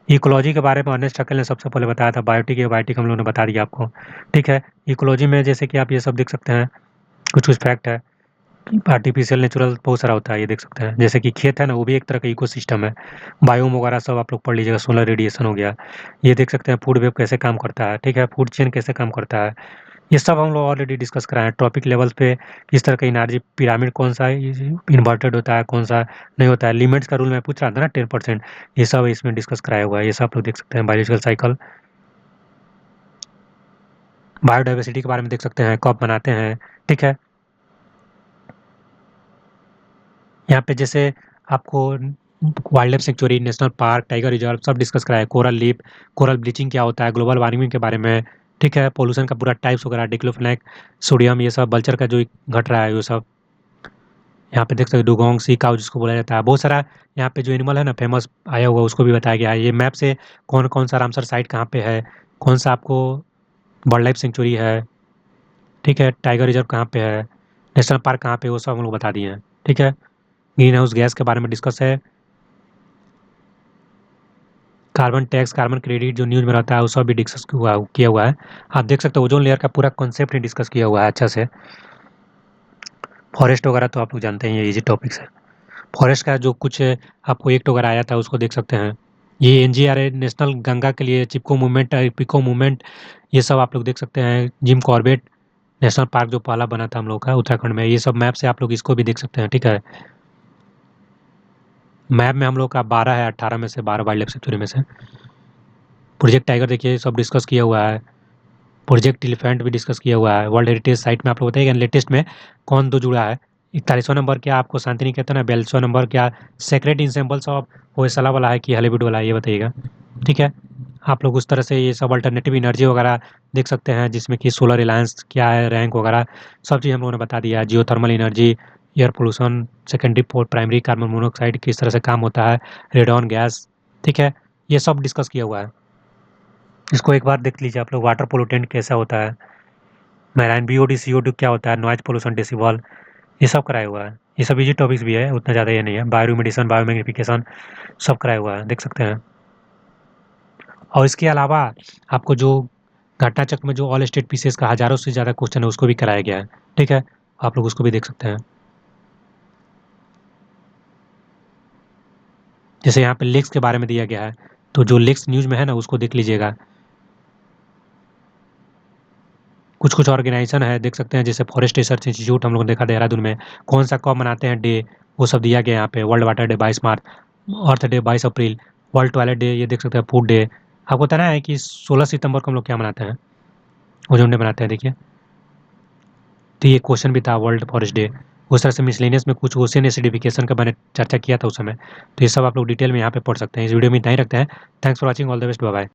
इकोलॉजी के बारे में अर्नेस्ट हक्केल ने सबसे पहले बताया था, बायोटिक या बायोटिक हम लोगों ने बता दिया आपको, ठीक है। इकोलॉजी में जैसे कि आप ये सब देख सकते हैं, कुछ कुछ फैक्ट है। आर्टिफिशियल नेचुरल बहुत सारा होता है, ये देख सकते हैं। जैसे कि खेत है ना, वो भी एक तरह का इकोसिस्टम है। बायोम वगैरह सब आप लोग पढ़ लीजिएगा, सोलर रेडिएशन हो गया, ये देख सकते हैं। फूड वेब कैसे काम करता है, ठीक है, फूड चेन कैसे काम करता है, ये सब हम लोग ऑलरेडी डिस्कस कराए हैं। ट्रॉपिक लेवल पे किस तरह का एनर्जी पिरामिड, कौन सा इन्वर्टेड होता है, कौन सा नहीं होता है। लिमिट्स का रूल मैं पूछ रहा था ना 10%, ये सब इसमें डिस्कस कराया हुआ है, ये सब आप लोग देख सकते हैं। बायोलॉजिकल साइकिल, बायोडाइवर्सिटी के बारे में देख सकते हैं, कब बनाते हैं, ठीक है। यहाँ पे जैसे आपको wild life sanctuary, national park, tiger reserve सब डिस्कस कराया है। कोरल लीफ, कोरल ब्लीचिंग क्या होता है, ग्लोबल वार्मिंग के बारे में, ठीक है। पोल्यूशन का पूरा टाइप्स वगैरह, डिक्लोफेनाक, सोडियम, ये सब बल्चर का जो घट रहा है वो सब यहाँ पे देख सकते हो। डुगोंग सी काऊ जिसको बोला जाता है, बहुत सारा यहाँ पे जो एनिमल है ना फेमस आया हुआ, उसको भी बताया गया है। ये मैप से कौन कौन सा रामसर साइट कहाँ पे है, कौन सा आपको वाइल्ड लाइफ सेंचुरी है, ठीक है, टाइगर रिजर्व कहाँ पे है, नेशनल पार्क कहाँ पे है, वो सब हम लोग बता दिए हैं, ठीक है। ग्रीन हाउस गैस के बारे में डिस्कस है। कार्बन टैक्स, कार्बन क्रेडिट जो न्यूज़ में रहता है वो सब भी डिस्कस किया हुआ है। आप देख सकते हो ओजोन लेयर का पूरा कॉन्सेप्ट ही डिस्कस किया हुआ है अच्छा से। फॉरेस्ट वगैरह तो आप लोग जानते हैं, ये इजी टॉपिक्स है। फॉरेस्ट का जो कुछ आपको एक्ट वगैरह आया था उसको देख सकते हैं। ये एनजीआरए नेशनल गंगा के लिए, चिपको मूवमेंट, पिको मूवमेंट, ये सब आप लोग देख सकते हैं। जिम कॉर्बेट नेशनल पार्क जो पहला बना था हम लोग का उत्तराखंड में, ये सब मैप से आप लोग इसको भी देख सकते हैं, ठीक है। मैप में हम लोग का 12 है, 18 में से 12 वाइल्ड लाइफ सेंचुरी में से। प्रोजेक्ट टाइगर देखिए सब डिस्कस किया हुआ है। प्रोजेक्ट एलिफेंट भी डिस्कस किया हुआ है। वर्ल्ड हेरिटेज साइट में आप लोग बताइएगा लेटेस्ट में कौन दो जुड़ा है। 41वां नंबर क्या आपको शांति निकेतन है, 42वां नंबर क्या सेक्रेट इंसेम्बल्स ऑफ होयसला वाला है कि हॉलीवुड वाला है, ये बताइएगा। ठीक है, आप लोग उस तरह से ये सब अल्टरनेटिव एनर्जी वगैरह देख सकते हैं, जिसमें कि सोलर रिलायंस क्या है, रैंक वगैरह सब चीज़ हम लोगों ने बता दिया है। Geothermal energy, air pollution, secondary primary carbon monoxide किस तरह से काम होता है, रेडॉन गैस, ठीक है, ये सब डिस्कस किया हुआ है। इसको एक बार देख लीजिए आप लोग। वाटर पोल्यूटेंट कैसा होता है, मैराइन बीओडी सीओ2 क्या होता है, नॉइज पोल्यूशन डेसिबल, ये सब कराया हुआ है। ये सब इजी टॉपिक्स भी है, उतना ज़्यादा ये नहीं है। बायोमेडिसन, बायोमैग्निफिकेशन सब कराया हुआ है, देख सकते हैं। और इसके अलावा आपको जो घटना चक्र में जो ऑल स्टेट पीसेस का हज़ारों से ज़्यादा क्वेश्चन है उसको भी कराया गया है। ठीक है, आप लोग उसको भी देख सकते हैं। जैसे यहाँ पे लेक्स के बारे में दिया गया है, तो जो लेक्स न्यूज़ में है ना उसको देख लीजिएगा। कुछ कुछ ऑर्गेनाइजेशन है, देख सकते हैं, जैसे फॉरेस्ट रिसर्च इंस्टीट्यूट हम लोगों ने देखा देहरादून में। कौन सा कब मनाते हैं डे, वो सब दिया गया यहाँ पे। वर्ल्ड वाटर डे 22 मार्च, अर्थ डे 22 अप्रैल, वर्ल्ड टॉयलेट डे, ये देख सकते हैं, फूड डे। आपको बताना है कि 16 सितंबर को हम लोग क्या मनाते हैं, ओजोन डे मनाते हैं, देखिए। तो ये क्वेश्चन भी था, वर्ल्ड फॉरेस्ट डे। उस तरह से मिसलेनियस में कुछ ओशन एसिडिफिकेशन का मैंने चर्चा किया था उस समय। तो ये सब आप लोग डिटेल में यहाँ पे पढ़ सकते हैं। इस वीडियो में इतना ही रखते हैं। Thanks for watching, all the best, bye bye.